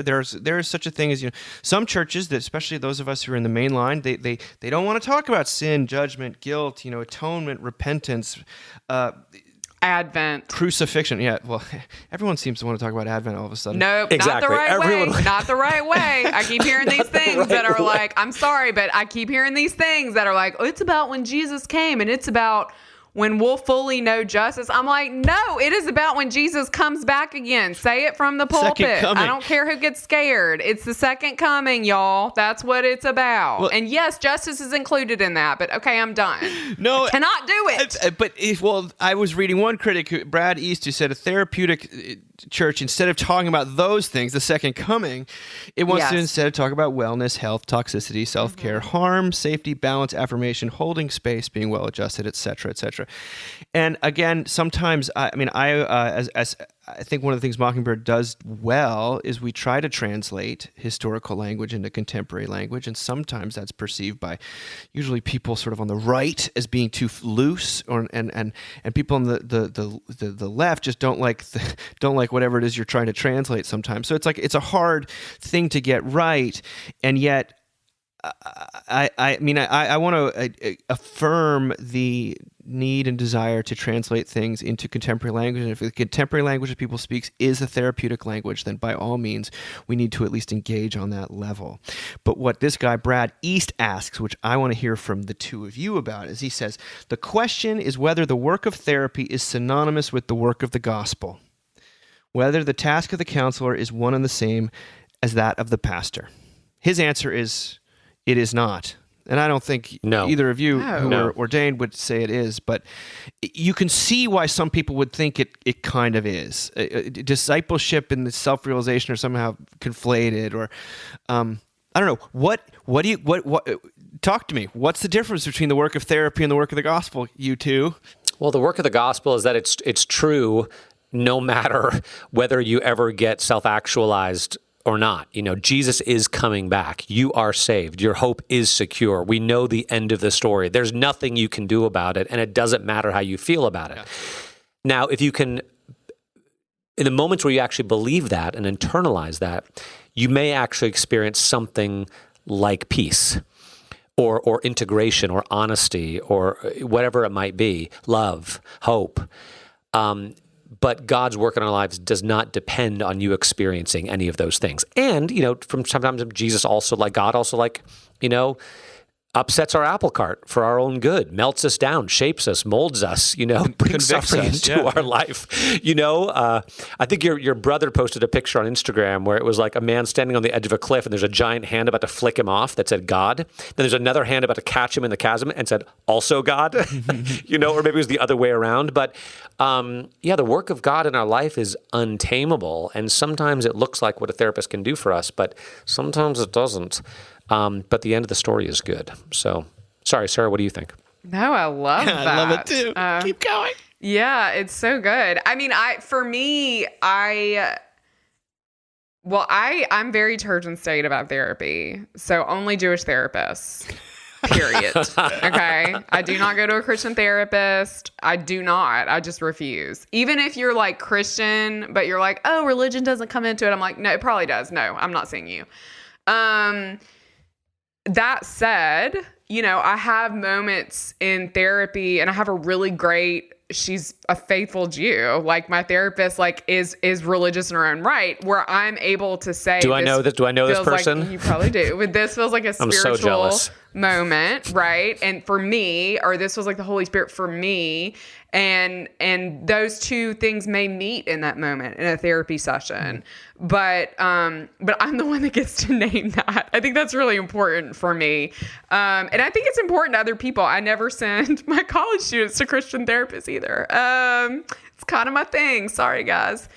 there is such a thing as, some churches that, especially those of us who are in the main line, they don't want to talk about sin, judgment, guilt, atonement, repentance. Advent. Crucifixion. Yeah, well, everyone seems to want to talk about Advent all of a sudden. Nope, Exactly. not the right Everyone- way. Not the right way. I keep hearing these things right that are way. like, I'm sorry, but I keep hearing these things that are like, oh, it's about when Jesus came and it's about when we'll fully know justice. I'm like, no, it is about when Jesus comes back again. Say it from the Second pulpit. coming. I don't care who gets scared. It's the second coming, y'all. That's what it's about. Well- and yes, justice is included in that, but okay, I'm done. No, I cannot do it. I was reading one critic, Brad East, who said a therapeutic church, instead of talking about those things, the second coming, it wants to Yes. instead talk about wellness, health, toxicity, self-care, harm, safety, balance, affirmation, holding space, being well-adjusted, etc., etc. And again, sometimes, I think one of the things Mockingbird does well is we try to translate historical language into contemporary language, and sometimes that's perceived by usually people sort of on the right as being too loose, and people on the left just don't like whatever it is you're trying to translate sometimes. So it's a hard thing to get right, and yet I want to affirm the need and desire to translate things into contemporary language. And if the contemporary language that people speak is a therapeutic language, then by all means, we need to at least engage on that level. But what this guy, Brad East, asks, which I want to hear from the two of you about, is he says, the question is whether the work of therapy is synonymous with the work of the gospel, whether the task of the counselor is one and the same as that of the pastor. His answer is, it is not. And I don't think either of you who are ordained would say it is, but you can see why some people would think it kind of is. Discipleship and the self-realization are somehow conflated, or I don't know. What talk to me. What's the difference between the work of therapy and the work of the gospel, you two? Well, the work of the gospel is that it's true no matter whether you ever get self-actualized or not. Jesus is coming back. You are saved. Your hope is secure. We know the end of the story. There's nothing you can do about it, and it doesn't matter how you feel about it. Yeah. Now, if you can, in the moments where you actually believe that and internalize that, you may actually experience something like peace or integration or honesty or whatever it might be, love, hope. But God's work in our lives does not depend on you experiencing any of those things. And, from sometimes Jesus also, God also, upsets our apple cart for our own good, melts us down, shapes us, molds us, brings suffering into our life. I think your brother posted a picture on Instagram where it was like a man standing on the edge of a cliff and there's a giant hand about to flick him off that said God. Then there's another hand about to catch him in the chasm and said, also God, or maybe it was the other way around. But the work of God in our life is untamable. And sometimes it looks like what a therapist can do for us, but sometimes it doesn't. But the end of the story is good. So, sorry, Sarah, what do you think? No, I love that. I love it too. Keep going. Yeah, it's so good. I mean, I'm very church and state about therapy. So only Jewish therapists. Period. Okay. I do not go to a Christian therapist. I do not. I just refuse. Even if you're like Christian, but you're like, oh, religion doesn't come into it. I'm like, no, it probably does. No, I'm not seeing you. That said, I have moments in therapy and I have a really great, she's a faithful Jew. Like my therapist, is religious in her own right, where I'm able to say, do I know this person? Like, you probably do. But this feels like a spiritual so jealous. moment, right? And for me, or this was like the Holy Spirit for me, and those two things may meet in that moment in a therapy session. But I'm the one that gets to name that. I think that's really important for me. And I think it's important to other people. I never send my college students to Christian therapists either. It's kind of my thing. Sorry, guys.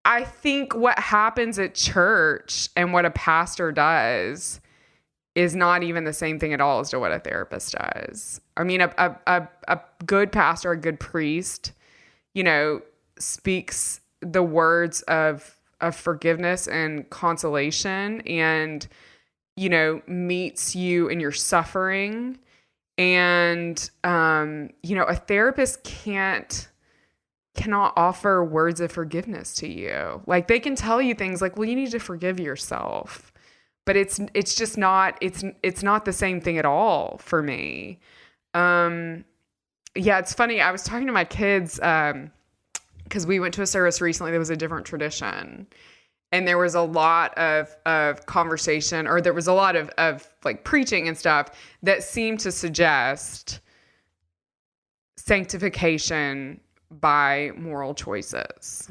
I think what happens at church and what a pastor does is not even the same thing at all as to what a therapist does. I mean, a good pastor, a good priest, speaks the words of of forgiveness and consolation, and meets you in your suffering. And a therapist cannot offer words of forgiveness to you. Like, they can tell you things like, well, you need to forgive yourself, but it's just not, it's not the same thing at all for me. Yeah, it's funny. I was talking to my kids, because we went to a service recently that was a different tradition. And there was a lot of conversation, or there was a lot of like preaching and stuff that seemed to suggest sanctification by moral choices.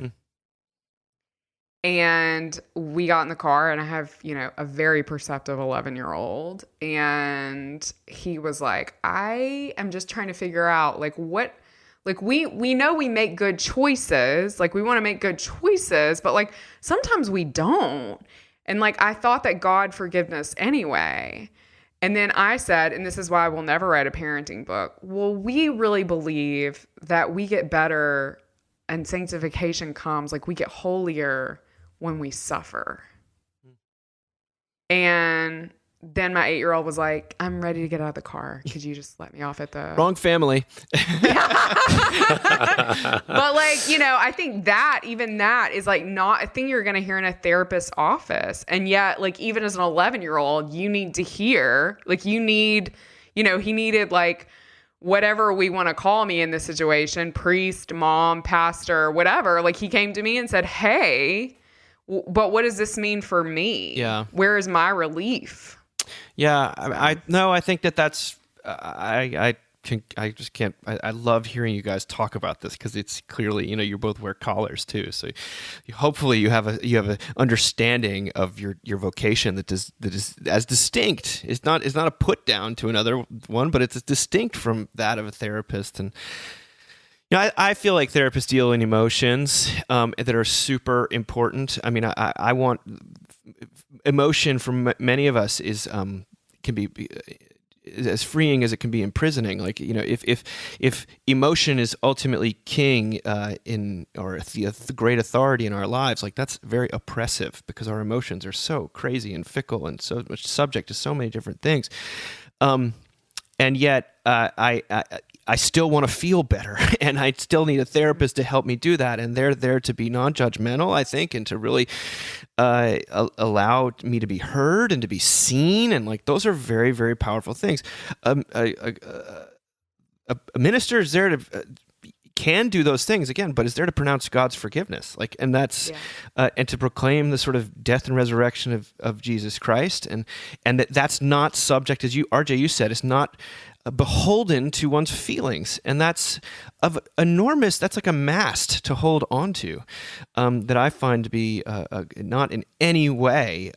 And we got in the car, and I have, a very perceptive 11-year-old. And he was like, I am just trying to figure out, like, what, like, we know we make good choices. Like, we want to make good choices, but like, sometimes we don't. And like, I thought that God forgiveness anyway. And then I said, and this is why I will never write a parenting book. Well, we really believe that we get better and sanctification comes, like, we get holier when we suffer. And then my 8-year-old was like, I'm ready to get out of the car. Could you just let me off at the... Wrong family. But like, I think even that is like not a thing you're going to hear in a therapist's office. And yet, like, even as an 11-year-old, you need to hear, like, he needed like, whatever we want to call me in this situation, priest, mom, pastor, whatever. Like, he came to me and said, hey, but what does this mean for me? Yeah. Where is my relief? Yeah, I think that's I just can't. I love hearing you guys talk about this, because it's clearly, you both wear collars too, so hopefully you have a understanding of your vocation that is as distinct. It's not a put down to another one, but it's distinct from that of a therapist. And I feel like therapists deal in emotions that are super important. I mean, I want emotion from many of us can be as freeing as it can be imprisoning. Like, if emotion is ultimately king or the great authority in our lives, like, that's very oppressive, because our emotions are so crazy and fickle and so much subject to so many different things. And yet, I still want to feel better, and I still need a therapist to help me do that. And they're there to be non-judgmental, I think, and to really allow me to be heard and to be seen. And like, those are very, very powerful things. A minister is there to can do those things again, but is there to pronounce God's forgiveness, like, and that's and to proclaim the sort of death and resurrection of Jesus Christ, and that's not subject, as you said, it's not beholden to one's feelings, and that's that's like a mast to hold on to, that I find to be not in any way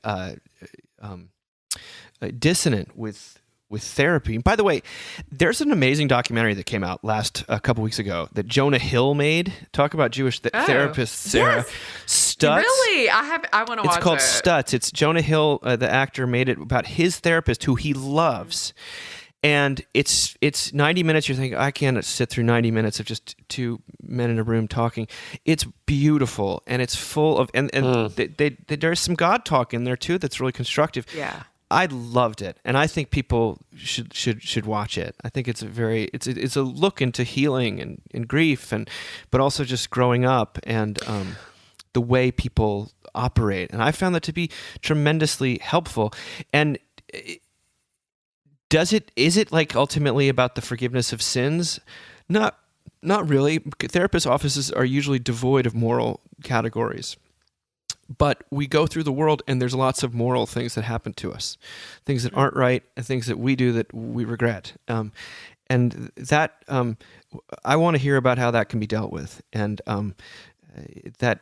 dissonant with therapy. And by the way, there's an amazing documentary that came out a couple weeks ago that Jonah Hill made. Talk about Jewish therapist Sarah Stutz. Really? I want to watch it. It's called Stutz. It's Jonah Hill, the actor, made it about his therapist who he loves. And it's 90 minutes. You're thinking, I can't sit through 90 minutes of just two men in a room talking. It's beautiful, and it's full of there's some God talk in there too that's really constructive. Yeah. I loved it, and I think people should watch it. I think it's a look into healing and grief, but also just growing up and the way people operate. And I found that to be tremendously helpful. And is it like ultimately about the forgiveness of sins? Not really. Therapist offices are usually devoid of moral categories. But we go through the world, and there's lots of moral things that happen to us, things that aren't right, and things that we do that we regret. And that I want to hear about how that can be dealt with. And that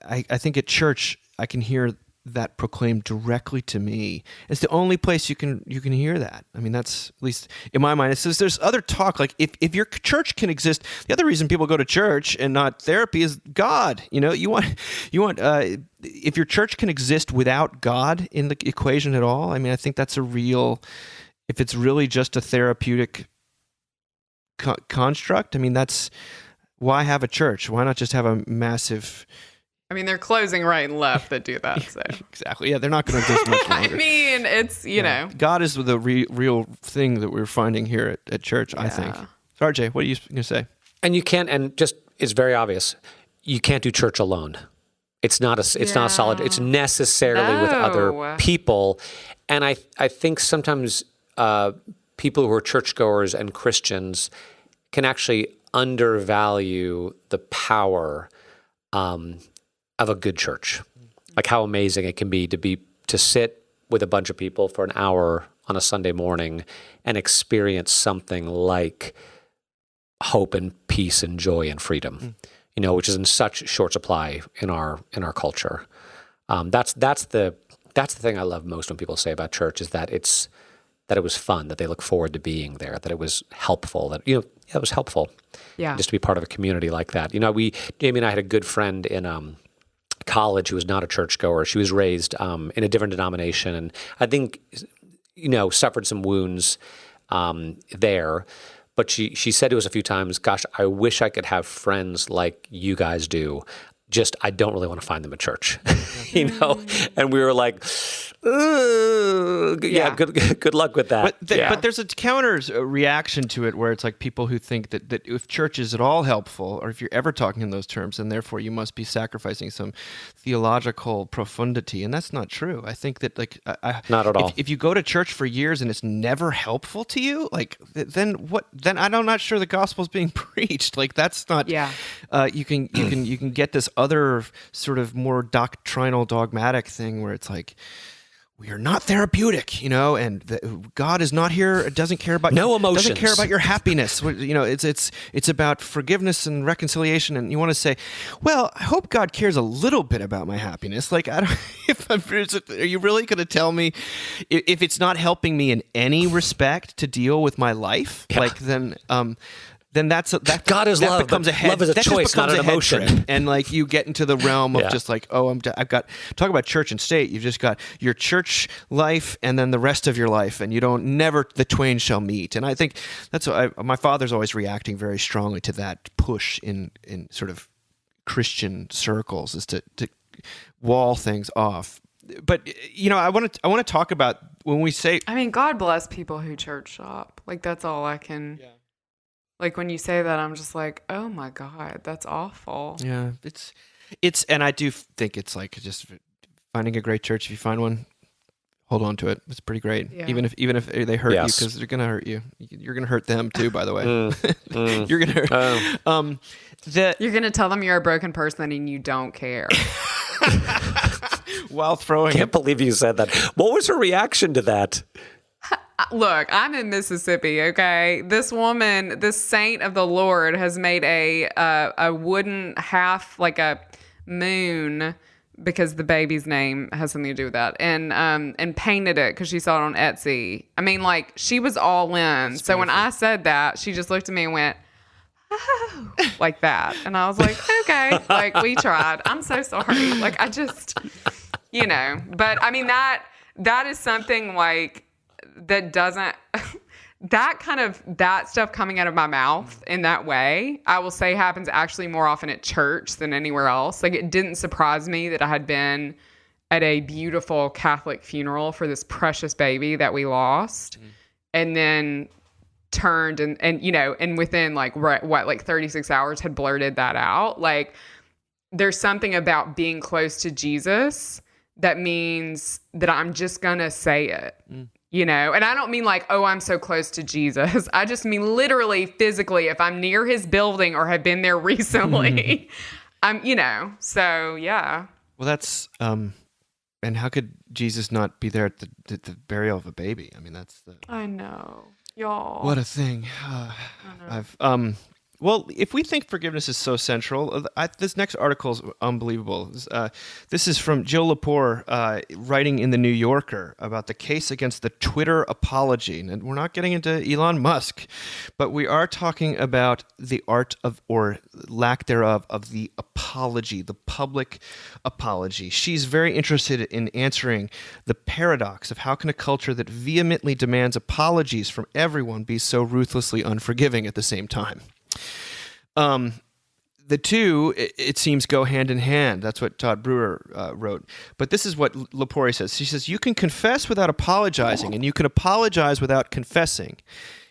I think at church I can hear that proclaimed directly to me. It's the only place you can hear that. I mean, that's, at least in my mind. It says there's other talk, like if your church can exist, the other reason people go to church and not therapy is God. You want if your church can exist without God in the equation at all, I mean, I think that's if it's really just a therapeutic construct, I mean, that's why have a church? Why not just have a massive I mean, they're closing right and left that do that. So Exactly. Yeah, they're not going to exist much I longer. mean, it's you know. God is the real thing that we're finding here at church, I think. Yeah. So, RJ, what are you going to say? And you can't, and just, it's very obvious, you can't do church alone. It's not a solid, it's necessarily with other No. people. And I think sometimes people who are churchgoers and Christians can actually undervalue the power of a good church. Like how amazing it can be to sit with a bunch of people for an hour on a Sunday morning and experience something like hope and peace and joy and freedom, which is in such short supply in our culture. That's the thing I love most when people say about church is that it was fun, that they look forward to being there, that it was helpful, that it was helpful. Yeah. Just to be part of a community like that. Jamie and I had a good friend in college who was not a churchgoer. She was raised in a different denomination, and I think suffered some wounds there. But she said to us a few times, "Gosh, I wish I could have friends like you guys do. Just I don't really want to find them at church," And we were like, "Yeah, good luck with that." But there's a counter reaction to it where it's like people who think that if church is at all helpful, or if you're ever talking in those terms, and therefore you must be sacrificing some theological profundity, and that's not true. I think that not at all. If you go to church for years and it's never helpful to you, then what? Then I'm not sure the gospel's being preached. That's not. Yeah. You can get this other sort of more doctrinal, dogmatic thing where it's like, we are not therapeutic, and God is not here. Doesn't care about no emotions. Doesn't care about your happiness. It's about forgiveness and reconciliation. And you want to say, well, I hope God cares a little bit about my happiness. Are you really going to tell me if it's not helping me in any respect to deal with my life? Yeah. Then God is love. Becomes a head, love is a that just choice, not becomes an a head emotion. trip. And you get into the realm of Yeah. just I've got, talk about church and state. You've just got your church life and then the rest of your life, and the twain shall meet. And I think that's what my father's always reacting very strongly to that push in sort of Christian circles, is to wall things off. But I want to talk about when we say, I mean, God bless people who church shop. That's all I can. Yeah. When you say that, I'm just like, oh my God, that's awful. Yeah, it's, and I do think it's just finding a great church. If you find one, hold on to it. It's pretty great. Yeah. Even if they hurt you, because they're gonna hurt you. You're gonna hurt them too, by the way. You're gonna. You're gonna tell them you're a broken person and you don't care. While throwing. Can't believe you said that. What was her reaction to that? Look, I'm in Mississippi, okay? This woman, this saint of the Lord, has made a wooden half, a moon, because the baby's name has something to do with that, and painted it because she saw it on Etsy. I mean, she was all in. So when I said that, she just looked at me and went, oh, like that. And I was like, okay, we tried. I'm so sorry. I just, but I mean, that is something that doesn't, that stuff coming out of my mouth in that way, I will say happens actually more often at church than anywhere else. It didn't surprise me that I had been at a beautiful Catholic funeral for this precious baby that we lost, and then turned and within 36 hours had blurted that out. There's something about being close to Jesus that means that I'm just gonna say it. And I don't mean I'm so close to Jesus. I just mean literally, physically, if I'm near his building or have been there recently, so yeah. Well, that's, and how could Jesus not be there at the burial of a baby? I mean, I know, y'all. What a thing. Well, if we think forgiveness is so central, this next article is unbelievable. This is from Jill Lepore writing in The New Yorker about the case against the Twitter apology. And we're not getting into Elon Musk, but we are talking about the art of, or lack thereof, of the apology, the public apology. She's very interested in answering the paradox of how can a culture that vehemently demands apologies from everyone be so ruthlessly unforgiving at the same time. The two, it seems, go hand in hand. That's what Todd Brewer wrote. But this is what Lepore says. She says, you can confess without apologizing, and you can apologize without confessing.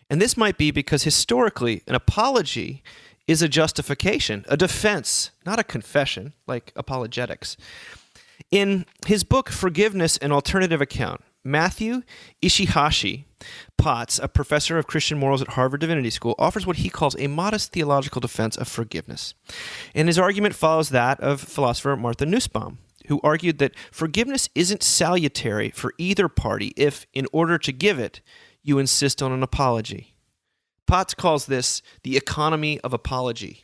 And this might be because historically, an apology is a justification, a defense, not a confession, like apologetics. In his book, Forgiveness: An Alternative Account, Matthew Ishihashi Potts, a professor of Christian morals at Harvard Divinity School, offers what he calls a modest theological defense of forgiveness. And his argument follows that of philosopher Martha Nussbaum, who argued that forgiveness isn't salutary for either party if, in order to give it, you insist on an apology. Potts calls this the economy of apology.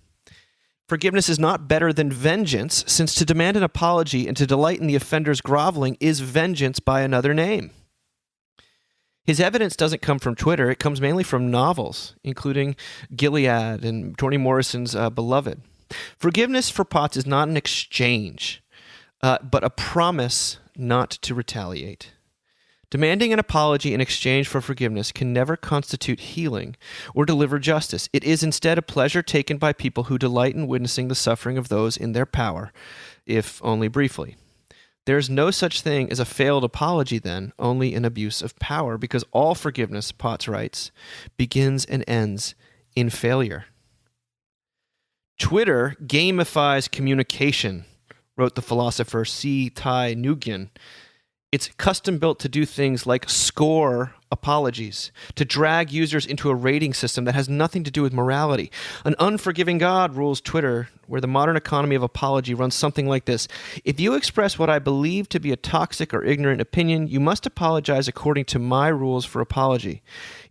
Forgiveness is not better than vengeance, since to demand an apology and to delight in the offender's groveling is vengeance by another name. His evidence doesn't come from Twitter. It comes mainly from novels, including Gilead and Toni Morrison's Beloved. Forgiveness for Potts is not an exchange, but a promise not to retaliate. Demanding an apology in exchange for forgiveness can never constitute healing or deliver justice. It is instead a pleasure taken by people who delight in witnessing the suffering of those in their power, if only briefly. There is no such thing as a failed apology, then, only an abuse of power, because all forgiveness, Potts writes, begins and ends in failure. Twitter gamifies communication, wrote the philosopher C. Tai Nguyen. It's custom-built to do things like score apologies, to drag users into a rating system that has nothing to do with morality. An unforgiving God rules Twitter, where the modern economy of apology runs something like this. If you express what I believe to be a toxic or ignorant opinion, you must apologize according to my rules for apology.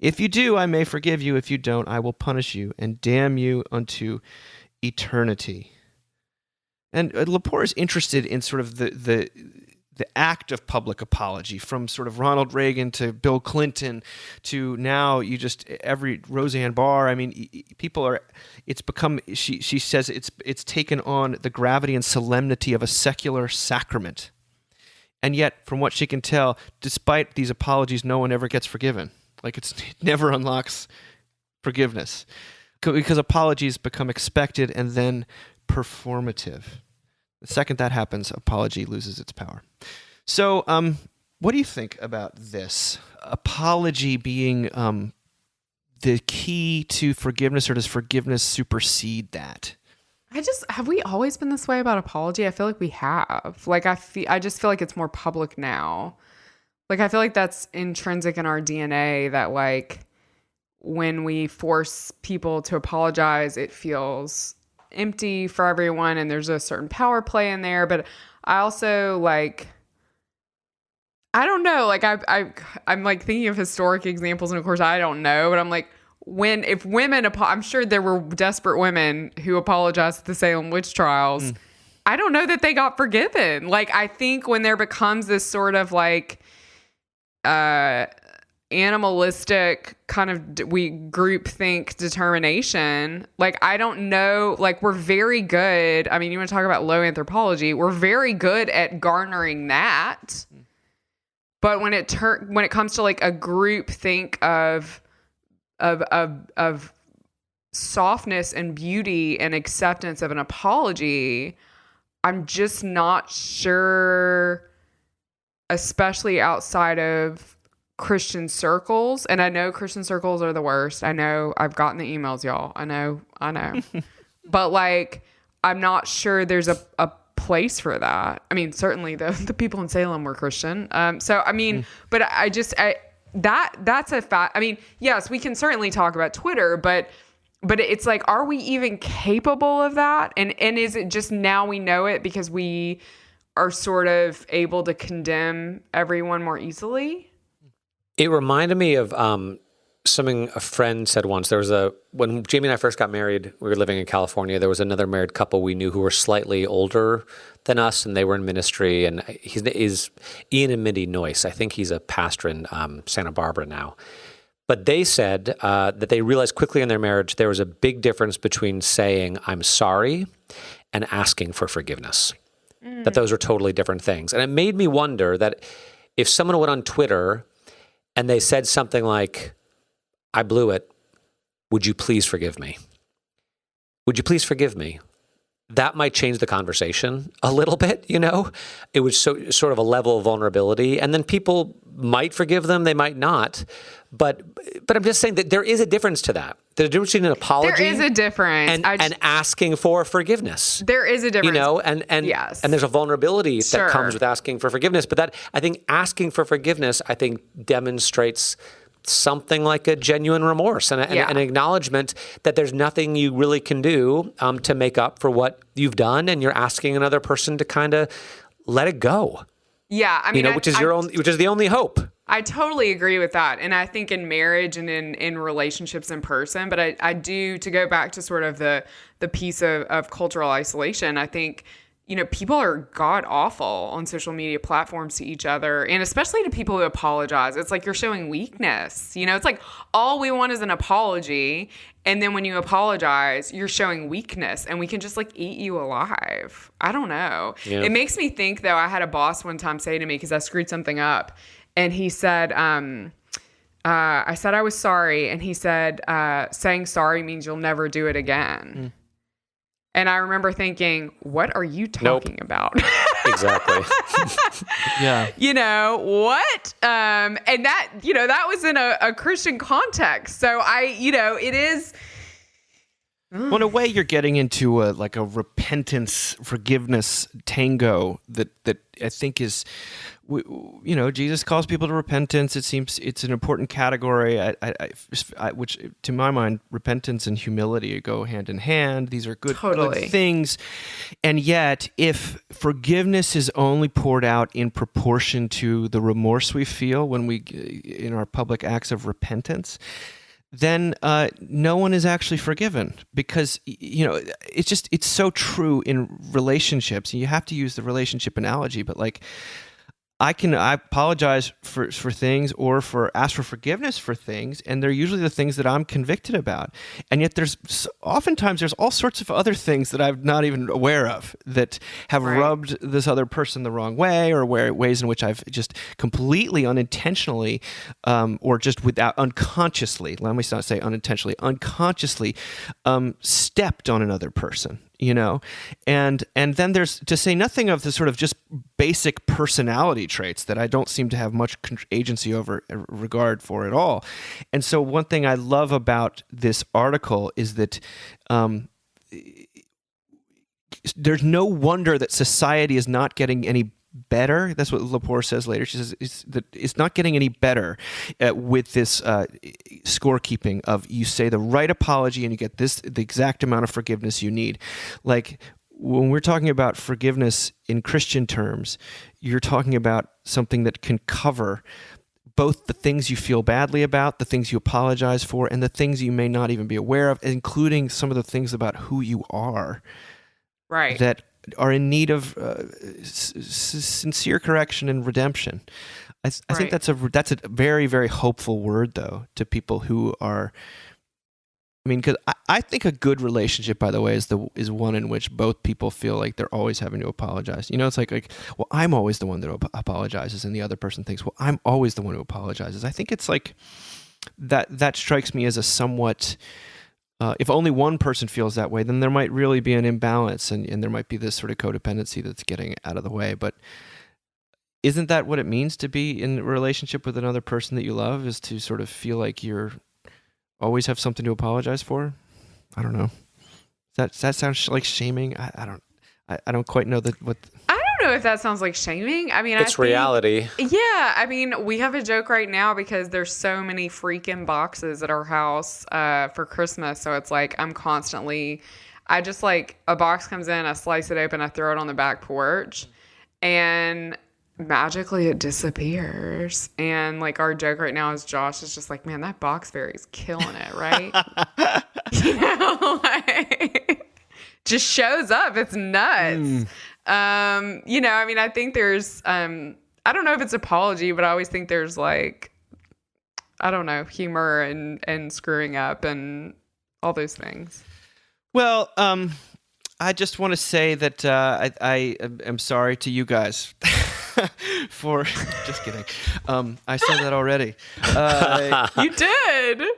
If you do, I may forgive you. If you don't, I will punish you and damn you unto eternity. And Lepore is interested in sort of the act of public apology, from sort of Ronald Reagan to Bill Clinton to now every Roseanne Barr. I mean, people are, it's become, she says it's taken on the gravity and solemnity of a secular sacrament. And yet, from what she can tell, despite these apologies, no one ever gets forgiven. Like it never unlocks forgiveness, because apologies become expected and then performative. The second that happens, apology loses its power. So, what do you think about this? Apology being the key to forgiveness, or does forgiveness supersede that? Have we always been this way about apology? I feel like we have. Like, I just feel like it's more public now. Like, I feel like that's intrinsic in our DNA, that like when we force people to apologize, it feels empty for everyone, and there's a certain power play in there. But I also like, I don't know, like I'm like thinking of historic examples, and of course I don't know, but I'm like, if women, I'm sure there were desperate women who apologized at the Salem witch trials. I don't know that they got forgiven. Like, I think when there becomes this sort of like animalistic kind of groupthink determination, like, I don't know, like, we're very good. I mean, you want to talk about low anthropology, we're very good at garnering that. But when it comes to like a group think of softness and beauty and acceptance of an apology, I'm just not sure, especially outside of Christian circles. And I know Christian circles are the worst. I know, I've gotten the emails, y'all. I know. But like, I'm not sure there's a place for that. I mean, certainly the people in Salem were Christian. So, I mean, but that's a fact. I mean, yes, we can certainly talk about Twitter, but it's like, are we even capable of that? And is it just now we know it because we are sort of able to condemn everyone more easily? It reminded me of something a friend said once. When Jamie and I first got married, we were living in California. There was another married couple we knew who were slightly older than us, and they were in ministry. And he's Ian and Mindy Noyce. I think he's a pastor in Santa Barbara now. But they said that they realized quickly in their marriage there was a big difference between saying "I'm sorry" and asking for forgiveness. That those are totally different things. And it made me wonder that if someone went on Twitter and they said something like, "I blew it. Would you please forgive me? Would you please forgive me?" that might change the conversation a little bit, you know? It was sort of a level of vulnerability. And then people might forgive them, they might not. But I'm just saying that there is a difference to that. There's a difference between an apology There is a difference. and asking for forgiveness. There is a difference. You know, and yes. and there's a vulnerability Sure. that comes with asking for forgiveness. But that, I think, asking for forgiveness, I think, demonstrates something like a genuine remorse and an acknowledgement that there's nothing you really can do to make up for what you've done, and you're asking another person to kind of let it go. Yeah, I mean, which is the only hope. I totally agree with that. And I think in marriage and in relationships in person, but I do, to go back to sort of the piece of cultural isolation, I think, you know, people are god awful on social media platforms to each other, and especially to people who apologize. It's like you're showing weakness. You know, it's like all we want is an apology. And then when you apologize, you're showing weakness, and we can just like eat you alive. I don't know. Yeah. It makes me think, though, I had a boss one time say to me, because I screwed something up, and he said, I said I was sorry. And he said, saying sorry means you'll never do it again. Mm. And I remember thinking, what are you talking about? Exactly. Yeah. You know, what? And that, you know, that was in a Christian context. So it is. Well, in a way, you're getting into a repentance, forgiveness tango that I think is, you know, Jesus calls people to repentance. It seems it's an important category, which to my mind, repentance and humility go hand in hand. These are good things. And yet, if forgiveness is only poured out in proportion to the remorse we feel when we, in our public acts of repentance, then no one is actually forgiven, because, you know, it's so true in relationships. You have to use the relationship analogy, but like, I apologize for things, or ask for forgiveness for things, and they're usually the things that I'm convicted about. And yet oftentimes there's all sorts of other things that I'm not even aware of that have rubbed this other person the wrong way, or ways in which I've just completely unintentionally, or just without unconsciously, let me not say unintentionally, unconsciously stepped on another person. You know, and then there's, to say nothing of the sort of just basic personality traits that I don't seem to have much agency over, regard for at all. And so one thing I love about this article is that there's no wonder that society is not getting any better. That's what Lepore says later. She says it's not getting any better with this scorekeeping of, you say the right apology and you get the exact amount of forgiveness you need. Like, when we're talking about forgiveness in Christian terms, you're talking about something that can cover both the things you feel badly about, the things you apologize for, and the things you may not even be aware of, including some of the things about who you are. Right. That are in need of sincere correction and redemption. I think that's a very, very hopeful word, though, to people who are. I mean, because I think a good relationship, by the way, is one in which both people feel like they're always having to apologize. You know, it's like, well, I'm always the one that apologizes, and the other person thinks, well, I'm always the one who apologizes. I think it's like that strikes me as a somewhat. If only one person feels that way, then there might really be an imbalance, and there might be this sort of codependency that's getting out of the way. But isn't that what it means to be in a relationship with another person that you love, is to sort of feel like you're always have something to apologize for? I don't know. That sounds like shaming. I don't quite know what. I don't know if that sounds like shaming. I mean, it's reality. Yeah, I mean, we have a joke right now because there's so many freaking boxes at our house for Christmas. So it's like I just like, a box comes in, I slice it open, I throw it on the back porch, and magically it disappears. And like, our joke right now is Josh is just like, man, that box fairy's killing it, right? You know, like, just shows up. It's nuts. You know, I mean, I think there's, I don't know if it's apology, but I always think there's like, I don't know, humor and screwing up and all those things. Well, I just want to say that I am sorry to you guys for, just kidding. I said that already. You did.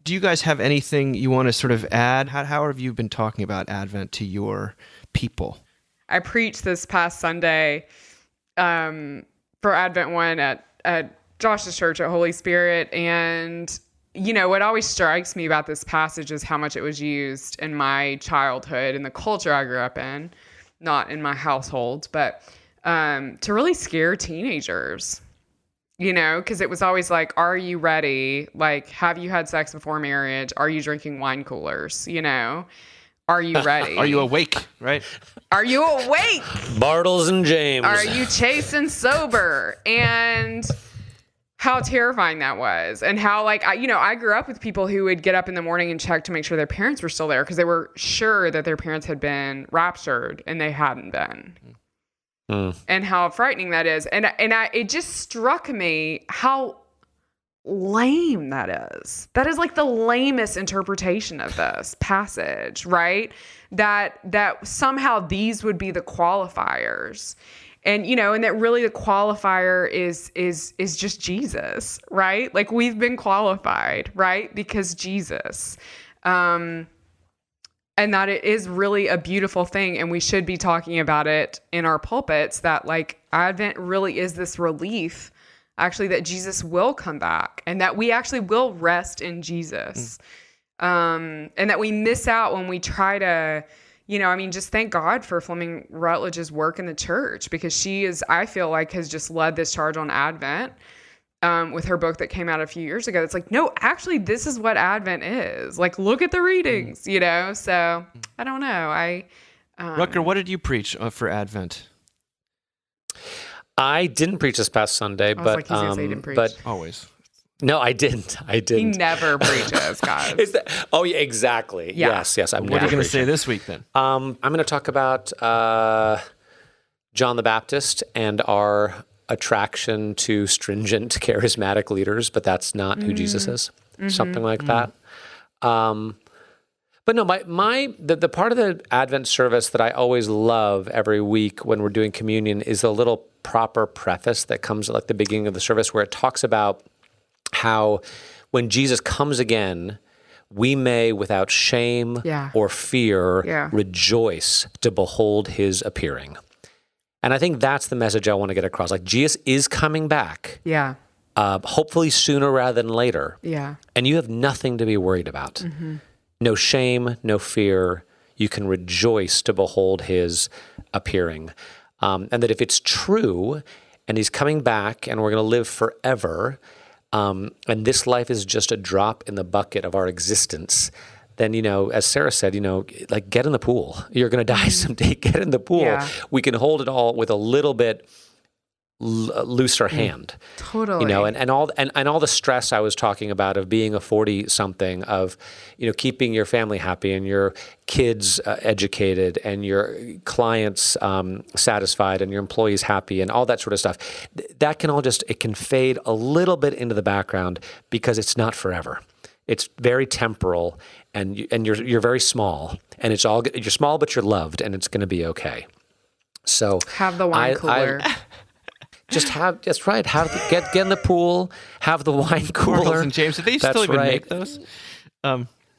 Do you guys have anything you want to sort of add? How have you been talking about Advent to your people? I preached this past Sunday for Advent 1 at Josh's church at Holy Spirit. And, what always strikes me about this passage is how much it was used in my childhood and the culture I grew up in, not in my household, but to really scare teenagers. Because it was always like, are you ready? Like, have you had sex before marriage? Are you drinking wine coolers? Are you ready? Are you awake? Right? Are you awake? Bartles and James. Are you chaste and sober? And how terrifying that was. And how, I grew up with people who would get up in the morning and check to make sure their parents were still there because they were sure that their parents had been raptured and they hadn't been. And how frightening that is. And it just struck me how lame that is. That is like the lamest interpretation of this passage, right? That somehow these would be the qualifiers. And, and that really the qualifier is just Jesus, right? Like we've been qualified, right? Because Jesus. And that it is really a beautiful thing. And we should be talking about it in our pulpits that Advent really is this relief, actually, that Jesus will come back and that we actually will rest in Jesus. And that we miss out when we try to, just thank God for Fleming Rutledge's work in the church because she is, I feel like, has just led this charge on Advent. With her book that came out a few years ago. It's like, no, actually, this is what Advent is. Like, look at the readings, So, I don't know. Rutger, what did you preach for Advent? I didn't preach this past Sunday, but he's gonna say he didn't preach. But Always. No, I didn't. He never preaches, guys. Oh, yeah, exactly. Yeah. Yes. What are you going to say this week then? I'm going to talk about John the Baptist and our attraction to stringent, charismatic leaders, but that's not who Jesus is. Something like that. But no, the part of the Advent service that I always love every week when we're doing communion is the little proper preface that comes at the beginning of the service where it talks about how when Jesus comes again, we may, without shame or fear, rejoice to behold his appearing. And I think that's the message I want to get across. Jesus is coming back. Yeah. Hopefully sooner rather than later. Yeah. And you have nothing to be worried about. Mm-hmm. No shame, no fear. You can rejoice to behold his appearing. And that if it's true, and he's coming back, and we're going to live forever, and this life is just a drop in the bucket of our existence, then, as Sarah said, get in the pool. You're going to die someday. Get in the pool. Yeah. We can hold it all with a little bit looser hand. Totally. And all the stress I was talking about of being a 40-something, of, keeping your family happy and your kids educated and your clients satisfied and your employees happy and all that sort of stuff. That can all it can fade a little bit into the background because it's not forever. It's very temporal, and you're very small, and you're small, but you're loved, and it's going to be okay. So have the wine cooler. Get in the pool, have the wine cooler. Bartles and James, do they still even make those?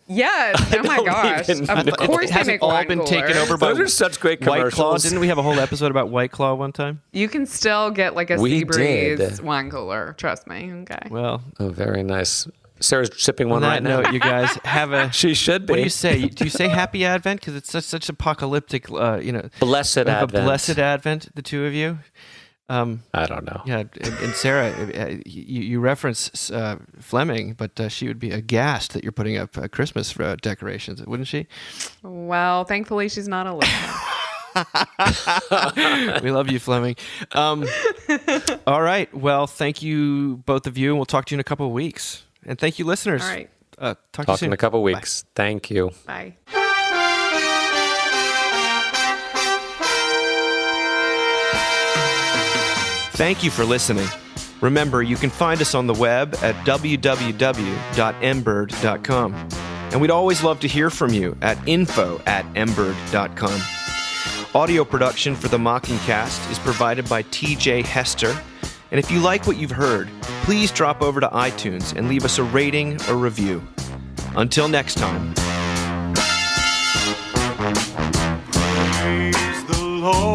Yes. Oh my gosh. Of course they make all wine been cooler. taken over by Those are such great White commercials. Claw. Didn't we have a whole episode about White Claw one time? You can still get a We Seabreeze did. wine cooler. Trust me. Okay. Well, Oh, very nice. Sarah's sipping one on right that now. note, you guys have a... She should be. What do you say? Do you say Happy Advent? Because it's such apocalyptic, Blessed have Advent. a blessed Advent, the two of you. I don't know. Yeah, and Sarah, you reference Fleming, but she would be aghast that you're putting up Christmas decorations, wouldn't she? Well, thankfully she's not a listener. We love you, Fleming. All right. Well, thank you, both of you, and we'll talk to you in a couple of weeks. And thank you, listeners. All right. Talk to you soon. In a couple of weeks. Thank you. Bye. Thank you for listening. Remember, you can find us on the web at www.mbird.com. And we'd always love to hear from you at info@mbird.com. Audio production for the Mockingcast is provided by TJ Hester. And if you like what you've heard, please drop over to iTunes and leave us a rating or review. Until next time. Lord.